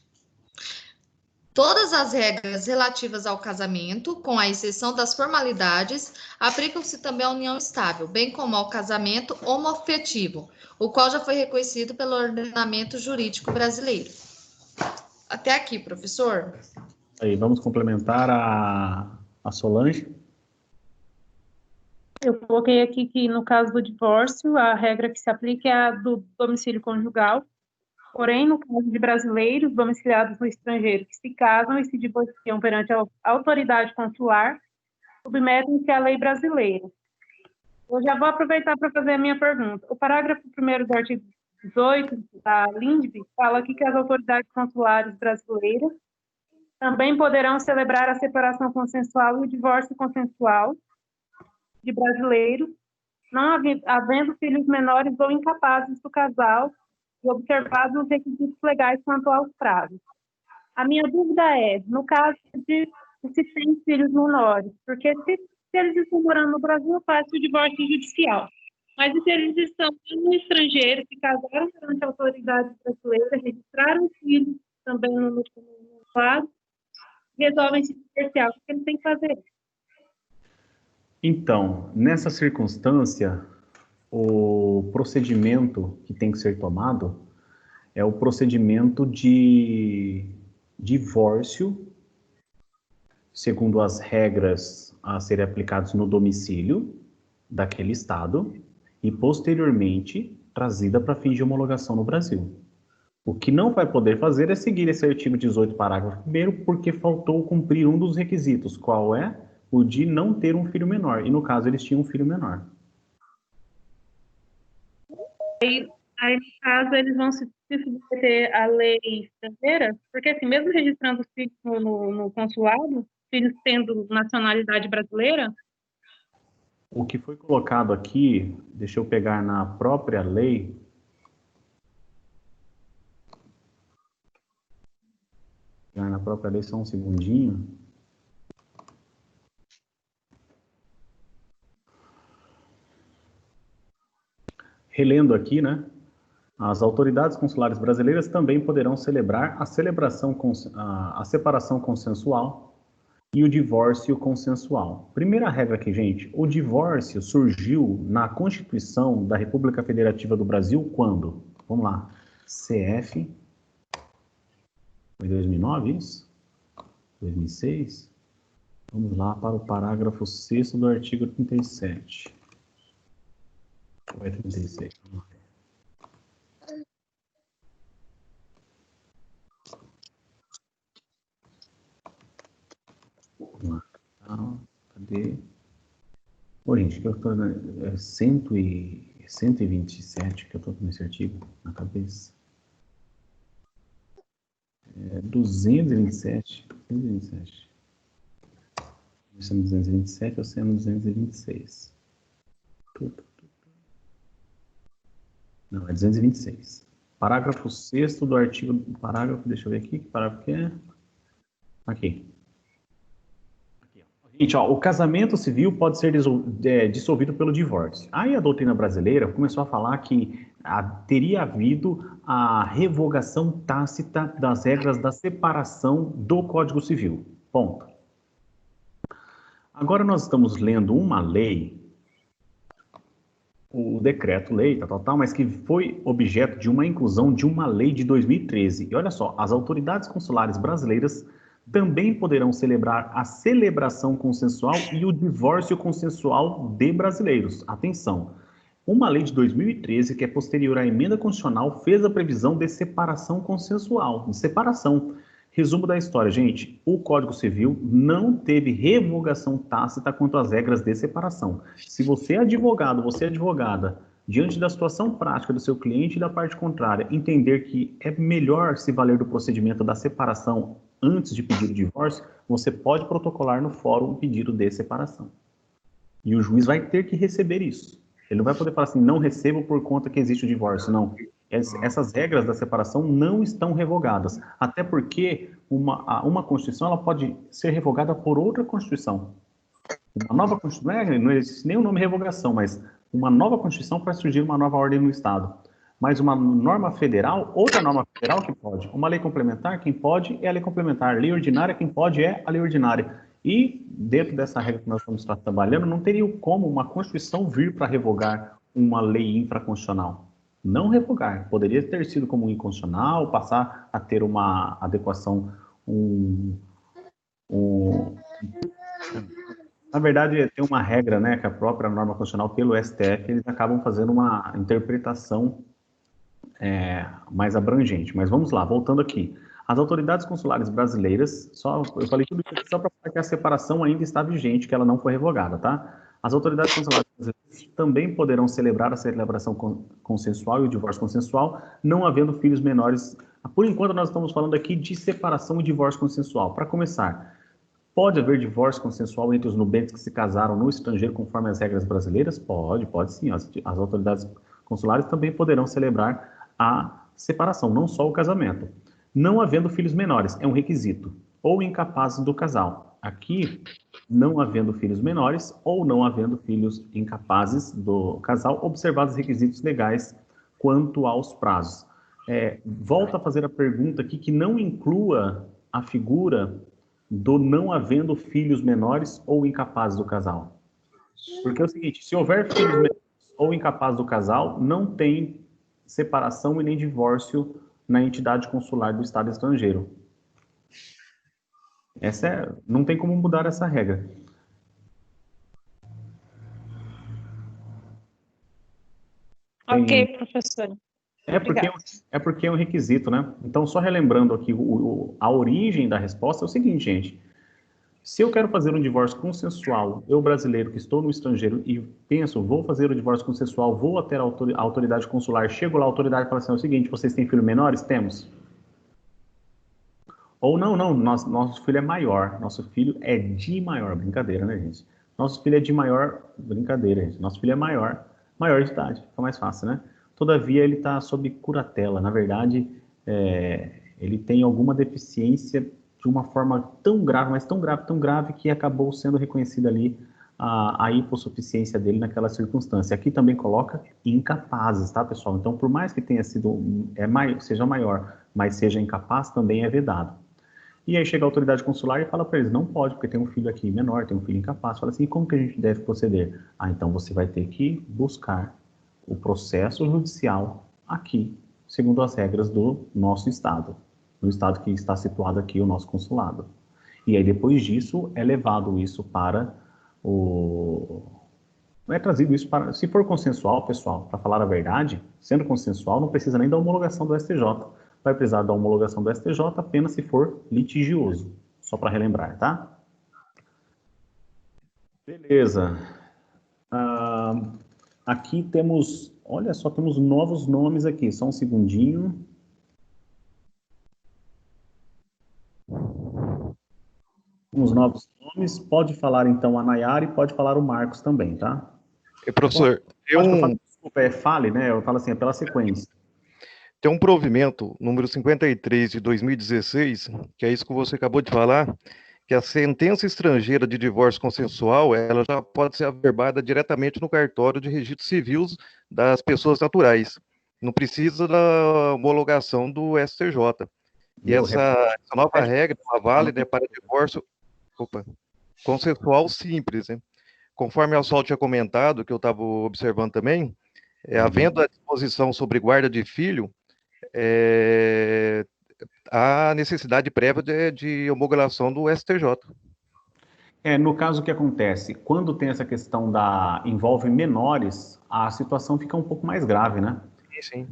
Todas as regras relativas ao casamento, com a exceção das formalidades, aplicam-se também à união estável, bem como ao casamento homoafetivo, o qual já foi reconhecido pelo ordenamento jurídico brasileiro. Até aqui, professor. Aí, vamos complementar a Solange. Eu coloquei aqui que, no caso do divórcio, a regra que se aplica é a do domicílio conjugal, Porém, no caso de brasileiros domiciliados no estrangeiro que se casam e se divorciam perante a autoridade consular, submetem-se à lei brasileira. Eu já vou aproveitar para fazer a minha pergunta. O parágrafo 1º do artigo 18 da LINDB fala aqui que as autoridades consulares brasileiras também poderão celebrar a separação consensual e o divórcio consensual de brasileiros, não havendo filhos menores ou incapazes do casal e observados os requisitos legais quanto aos prazos. A minha dúvida é, no caso de se tem filhos menores, porque se eles estão morando no Brasil, faz o divórcio judicial. Mas e se eles estão no estrangeiro, se casaram perante a autoridade brasileira, registraram filhos também no quadro, resolvem se divorciar, o que eles têm que fazer? Então, nessa circunstância, o procedimento que tem que ser tomado é o procedimento de divórcio, segundo as regras a serem aplicadas no domicílio daquele estado e, posteriormente, trazida para fins de homologação no Brasil. O que não vai poder fazer é seguir esse artigo 18, parágrafo 1º, porque faltou cumprir um dos requisitos, qual é? O de não ter um filho menor. E, no caso, eles tinham um filho menor. Aí no caso, eles vão se submeter à lei estrangeira, porque, assim, mesmo registrando os filhos no consulado, filhos tendo nacionalidade brasileira. O que foi colocado aqui, deixa eu pegar na própria lei. Na própria lei, só um segundinho. Relendo aqui, né? As autoridades consulares brasileiras também poderão celebrar a separação consensual e o divórcio consensual. Primeira regra aqui, gente. O divórcio surgiu na Constituição da República Federativa do Brasil quando? Vamos lá. CF. Foi 2009, isso? 2006? Vamos lá para o parágrafo 6º do artigo 37. Ou é 36? Vamos lá. Cadê? Ô, gente, que eu tô... É 127 que eu tô com esse artigo na cabeça. É 227. 227. Isso é 227 ou se é 226? Não, é 226. Parágrafo 6º do artigo... Parágrafo, deixa eu ver aqui, que parágrafo que é? Aqui. Gente, ó, o casamento civil pode ser dissolvido pelo divórcio. Aí a doutrina brasileira começou a falar que teria havido a revogação tácita das regras da separação do Código Civil. Ponto. Agora nós estamos lendo uma lei, o decreto-lei, mas que foi objeto de uma inclusão de uma lei de 2013. E olha só, as autoridades consulares brasileiras também poderão celebrar a celebração consensual e o divórcio consensual de brasileiros. Atenção, uma lei de 2013, que é posterior à emenda constitucional, fez a previsão de separação consensual, de separação. Resumo da história, gente, o Código Civil não teve revogação tácita quanto às regras de separação. Se você é advogado, você é advogada, diante da situação prática do seu cliente e da parte contrária, entender que é melhor se valer do procedimento da separação antes de pedir o divórcio, você pode protocolar no fórum um pedido de separação. E o juiz vai ter que receber isso. Ele não vai poder falar assim, não recebo por conta que existe o divórcio. Não. Essas regras da separação não estão revogadas. Até porque uma Constituição ela pode ser revogada por outra Constituição. Uma nova Constituição, não existe nem o nome revogação, mas uma nova Constituição faz surgir uma nova ordem no Estado. Mas uma norma federal, outra norma federal que pode. Uma lei complementar, quem pode é a lei complementar. Lei ordinária, quem pode é a lei ordinária. E, dentro dessa regra que nós estamos trabalhando, não teria como uma Constituição vir para revogar uma lei infraconstitucional. Não revogar. Poderia ter sido como inconstitucional, passar a ter uma adequação, Na verdade, tem uma regra, né, que a própria norma constitucional, pelo STF, eles acabam fazendo uma interpretação mais abrangente. Mas vamos lá, voltando aqui. As autoridades consulares brasileiras, eu falei tudo isso aqui só para falar que a separação ainda está vigente, que ela não foi revogada, tá? As autoridades consulares brasileiras também poderão celebrar a celebração consensual e o divórcio consensual, não havendo filhos menores. Por enquanto, nós estamos falando aqui de separação e divórcio consensual. Para começar, pode haver divórcio consensual entre os nubentes que se casaram no estrangeiro conforme as regras brasileiras? Pode sim. As autoridades consulares também poderão celebrar a separação, não só o casamento. Não havendo filhos menores, é um requisito, ou incapazes do casal. Aqui, não havendo filhos menores ou não havendo filhos incapazes do casal, observados os requisitos legais quanto aos prazos. Volto a fazer a pergunta aqui que não inclua a figura do não havendo filhos menores ou incapazes do casal. Porque é o seguinte, se houver filhos menores ou incapazes do casal, não tem separação e nem divórcio na entidade consular do Estado estrangeiro. Não tem como mudar essa regra. Ok, professora. Porque é um requisito, né? Então, só relembrando aqui, a origem da resposta é o seguinte, gente. Se eu quero fazer um divórcio consensual, eu brasileiro que estou no estrangeiro e penso, vou fazer o divórcio consensual, vou até a autoridade consular, chego lá, a autoridade fala assim, é o seguinte, vocês têm filhos menores? Temos. Ou não, nosso filho é maior, nosso filho é de maior, brincadeira, né, gente? Nosso filho é de maior, brincadeira, gente, nosso filho é maior de idade, fica mais fácil, né? Todavia, ele está sob curatela, na verdade, ele tem alguma deficiência de uma forma tão grave, mas tão grave, que acabou sendo reconhecida ali a hipossuficiência dele naquela circunstância. Aqui também coloca incapazes, tá, pessoal? Então, por mais que tenha sido, seja maior, mas seja incapaz, também é vedado. E aí chega a autoridade consular e fala para eles, não pode, porque tem um filho aqui menor, tem um filho incapaz. Fala assim, e como que a gente deve proceder? Então você vai ter que buscar o processo judicial aqui, segundo as regras do nosso Estado, no Estado que está situado aqui, o nosso consulado. E aí depois disso, é levado isso para é trazido isso para... Se for consensual, pessoal, para falar a verdade, sendo consensual, não precisa nem da homologação do STJ. Vai precisar da homologação do STJ apenas se for litigioso. Só para relembrar, tá? Beleza. Aqui temos... Olha só, temos novos nomes aqui. Só um segundinho. Uns novos nomes. Pode falar, então, a Nayara e pode falar o Marcos também, tá? Professor, desculpa, fale, né? Eu falo assim, é pela sequência. Tem um provimento, número 53 de 2016, que é isso que você acabou de falar, que a sentença estrangeira de divórcio consensual, ela já pode ser averbada diretamente no cartório de registros civis das pessoas naturais. Não precisa da homologação do STJ. E essa nova regra é válida para divórcio consensual simples, né? Conforme a Sol tinha comentado, que eu estava observando também, havendo a disposição sobre guarda de filho, a necessidade prévia de homologação do STJ. No caso, o que acontece? Quando tem essa questão envolve menores, a situação fica um pouco mais grave, né? Sim.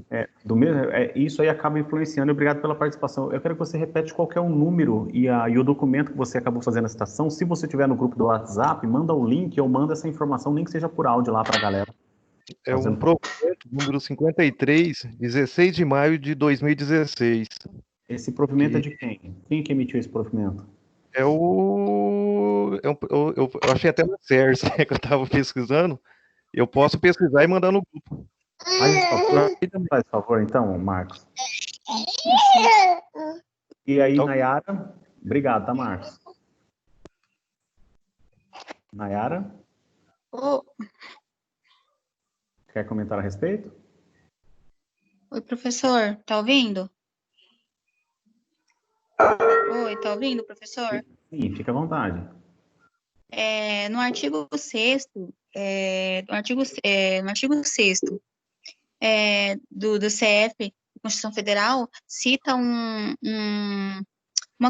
Isso aí acaba influenciando. Obrigado pela participação. Eu quero que você repete qual que é o número e o documento que você acabou fazendo a citação. Se você tiver no grupo do WhatsApp, manda o link ou manda essa informação, nem que seja por áudio lá para a galera. É um provimento número 53, 16 de maio de 2016. Esse provimento é de quem? Quem que emitiu esse provimento? Eu achei até no CERS, que eu estava pesquisando. Eu posso pesquisar e mandar no grupo. Faz favor, então, Marcos. E aí, Nayara? Obrigado, tá, Marcos? Nayara? Quer comentar a respeito? Oi, professor, tá ouvindo? Oi, tá ouvindo, professor? Sim, fica à vontade. No artigo 6º, do CF, Constituição Federal, cita uma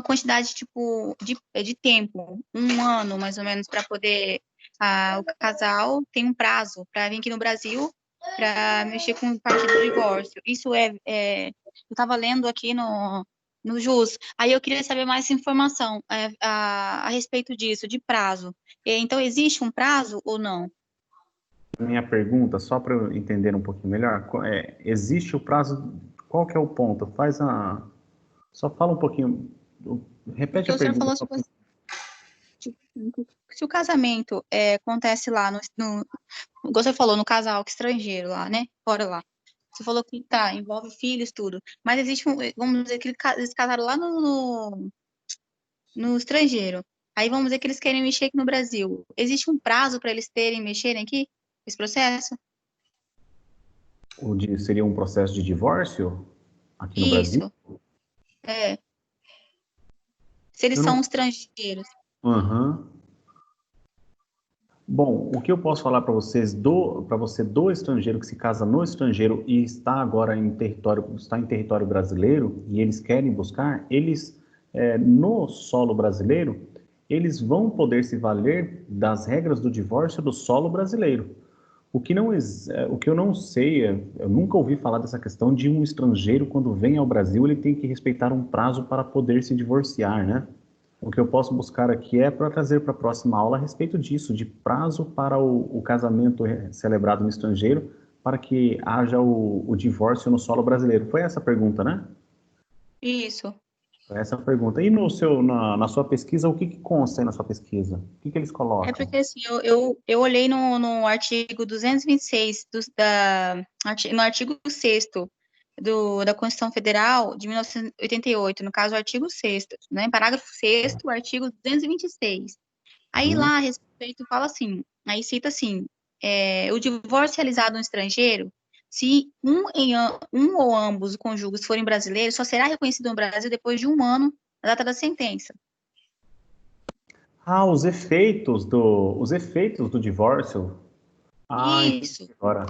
quantidade de tempo, 1 ano mais ou menos, para poder o casal tem um prazo para vir aqui no Brasil para mexer com parte do divórcio. Isso eu estava lendo aqui no JUS. Aí eu queria saber mais informação a respeito disso, de prazo. Então, existe um prazo ou não? Minha pergunta, só para eu entender um pouquinho melhor, existe o prazo, qual que é o ponto? Só fala um pouquinho, repete a Porque o senhor pergunta. falou se o casamento acontece lá, igual você falou, no casal estrangeiro lá, né? Fora lá. Você falou que envolve filhos, tudo. Mas existe vamos dizer que eles casaram lá no estrangeiro. Aí vamos dizer que eles querem mexer aqui no Brasil. Existe um prazo para eles mexerem aqui, esse processo? Seria um processo de divórcio aqui no Brasil? Isso. Se eles são estrangeiros. Uhum. Bom, o que eu posso falar para vocês para você do estrangeiro que se casa no estrangeiro e está agora em território brasileiro e eles querem buscar, eles no solo brasileiro, eles vão poder se valer das regras do divórcio do solo brasileiro. O que eu não sei, eu nunca ouvi falar dessa questão de um estrangeiro quando vem ao Brasil, ele tem que respeitar um prazo para poder se divorciar, né? O que eu posso buscar aqui é para trazer para a próxima aula a respeito disso, de prazo para o casamento celebrado no estrangeiro, para que haja o divórcio no solo brasileiro. Foi essa a pergunta, né? Isso. Foi essa a pergunta. E na sua pesquisa, o que consta aí na sua pesquisa? O que eles colocam? É porque assim, eu olhei no artigo 226, no artigo 6º da Constituição Federal de 1988, no caso, o artigo 6º, né? Parágrafo 6º, artigo 226. Aí lá, a respeito, fala assim, aí cita assim, o divórcio realizado no estrangeiro, se um ou ambos os cônjuges forem brasileiros, só será reconhecido no Brasil depois de 1 ano da data da sentença. Os efeitos do divórcio. Isso. Agora,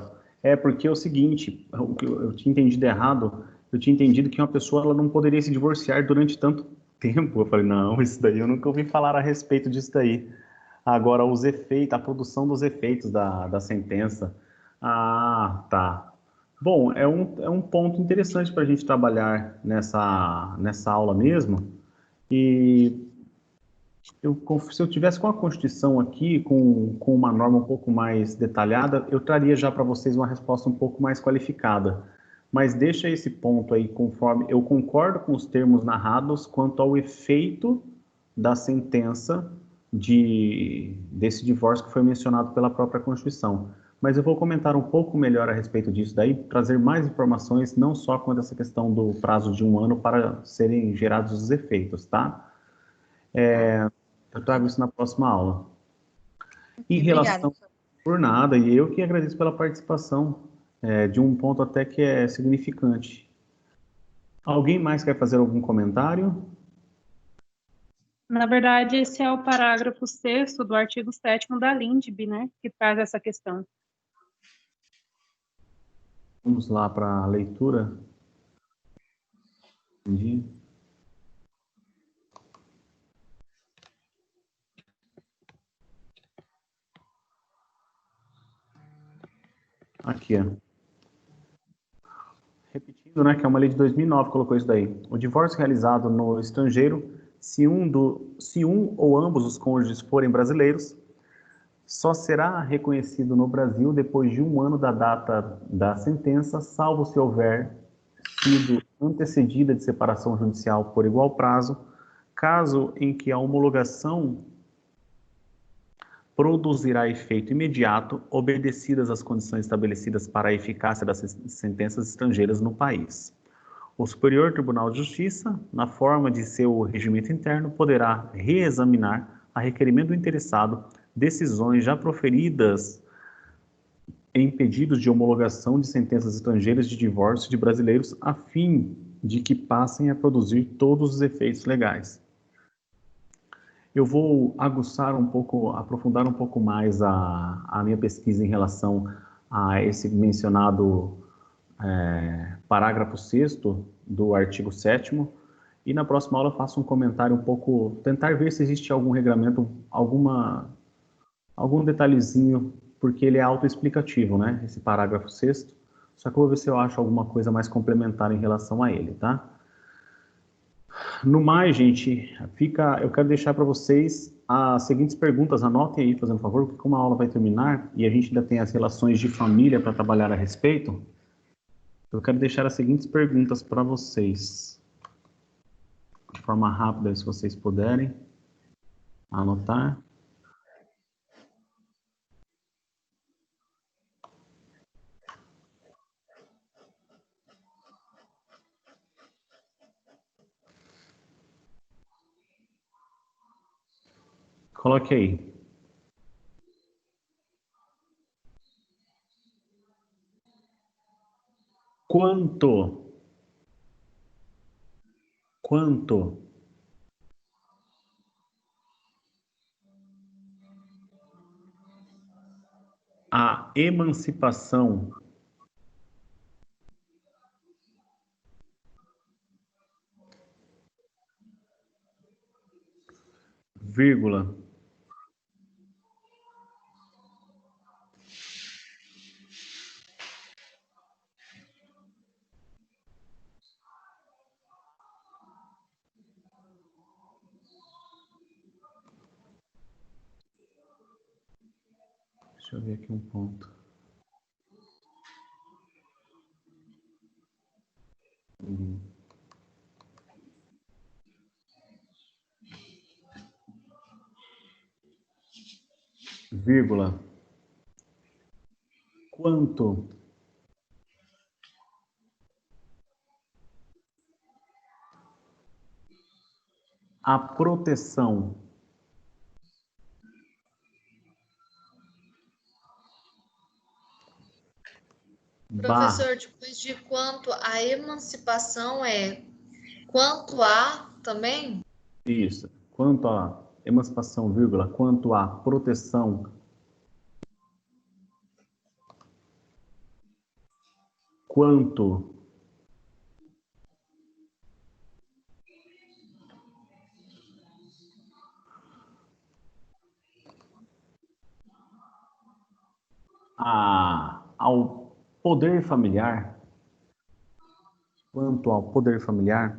porque é o seguinte, eu tinha entendido errado, eu tinha entendido que uma pessoa ela não poderia se divorciar durante tanto tempo. Eu falei, não, isso daí eu nunca ouvi falar a respeito disso daí. Agora, a produção dos efeitos da sentença. Tá. Bom, é um ponto interessante para a gente trabalhar nessa aula mesmo. E se eu tivesse com a Constituição aqui, com uma norma um pouco mais detalhada, eu traria já para vocês uma resposta um pouco mais qualificada. Mas deixa esse ponto aí, conforme eu concordo com os termos narrados quanto ao efeito da sentença desse divórcio que foi mencionado pela própria Constituição. Mas eu vou comentar um pouco melhor a respeito disso daí, trazer mais informações, não só quanto a essa questão do prazo de 1 ano para serem gerados os efeitos, tá? Eu trago isso na próxima aula. Em relação... Obrigada. Por nada, e eu que agradeço pela participação, de um ponto até que é significante. Alguém mais quer fazer algum comentário? Na verdade, esse é o parágrafo 6º do artigo 7º da LINDB, né, que traz essa questão. Vamos lá para a leitura. Entendi. Aqui, ó. Repetindo, né, que é uma lei de 2009 que colocou isso daí. O divórcio realizado no estrangeiro, se um ou ambos os cônjuges forem brasileiros, só será reconhecido no Brasil depois de 1 ano da data da sentença, salvo se houver sido antecedida de separação judicial por igual prazo, caso em que a homologação produzirá efeito imediato, obedecidas as condições estabelecidas para a eficácia das sentenças estrangeiras no país. O Superior Tribunal de Justiça, na forma de seu regimento interno, poderá reexaminar, a requerimento do interessado, decisões já proferidas em pedidos de homologação de sentenças estrangeiras de divórcio de brasileiros, a fim de que passem a produzir todos os efeitos legais. Eu vou aprofundar um pouco mais a minha pesquisa em relação a esse mencionado parágrafo 6º do artigo 7º, e na próxima aula eu faço um comentário tentar ver se existe algum regramento, algum detalhezinho porque ele é autoexplicativo, né? Esse parágrafo 6º. Só que eu vou ver se eu acho alguma coisa mais complementar em relação a ele, tá? No mais, gente, eu quero deixar para vocês as seguintes perguntas. Anotem aí, fazendo favor, porque como a aula vai terminar e a gente ainda tem as relações de família para trabalhar a respeito, eu quero deixar as seguintes perguntas para vocês. De forma rápida, se vocês puderem anotar. Coloque aí. Quanto a emancipação vírgula, deixa eu ver aqui um ponto. Vírgula. Quanto a proteção Professor, depois de quanto a emancipação quanto a também? Isso. Quanto à emancipação, vírgula, quanto à proteção, quanto ao poder familiar, quanto ao poder familiar,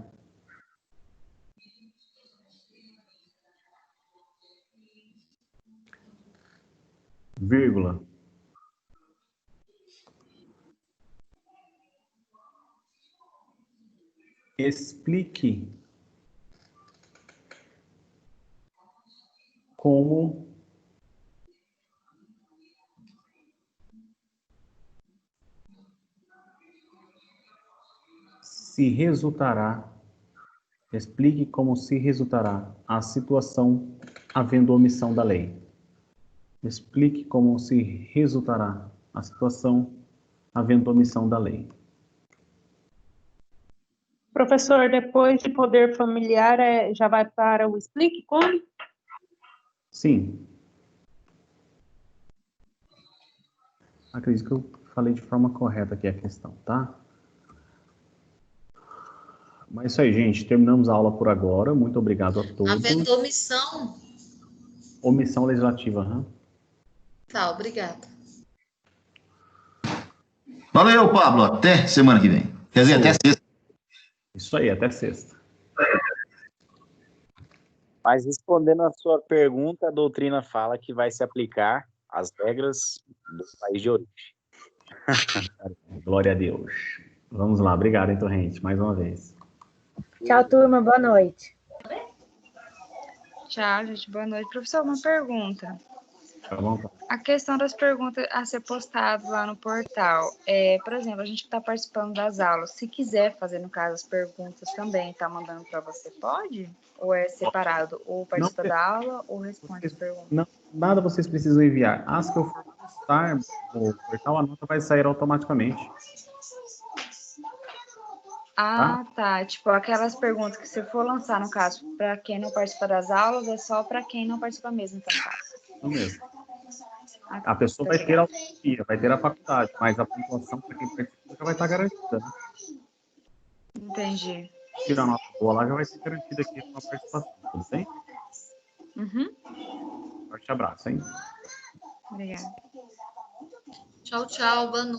vírgula, explique como se resultará, explique como se resultará a situação havendo omissão da lei. Explique como se resultará a situação havendo omissão da lei. Professor, depois de poder familiar, já vai para o explique como? Sim. Acredito que eu falei de forma correta aqui a questão, tá? Mas é isso aí, gente. Terminamos a aula por agora. Muito obrigado a todos. Havendo omissão? Omissão legislativa, né? Tá, obrigada. Valeu, Pablo. Até semana que vem. Quer dizer, até sexta. Isso aí, até sexta. Mas respondendo a sua pergunta, a doutrina fala que vai se aplicar às regras do país de origem. Glória a Deus. Vamos lá. Obrigado, hein, Torrente, mais uma vez. Tchau, turma. Boa noite. Tchau, gente. Boa noite. Professor, uma pergunta. Tá bom, tá? A questão das perguntas a ser postado lá no portal. Por exemplo, a gente que está participando das aulas, se quiser fazer, no caso, as perguntas também, está mandando para você, pode? Ou é separado? Ou participa da aula, ou responde as perguntas? Não, nada vocês precisam enviar. As que eu for postar no portal, a nota vai sair automaticamente. Ah, tá. Tipo, aquelas perguntas que você for lançar, no caso, para quem não participa das aulas, é só para quem não participa mesmo, então, no caso. Isso mesmo. A pessoa vai ter a autonomia, vai ter a faculdade, mas a pontuação para quem participa já vai estar garantida, né? Entendi. Tirar a nota boa lá já vai ser garantida aqui com a participação, tudo bem? Uhum. Forte abraço, hein? Obrigada. Tchau, tchau. Boa noite.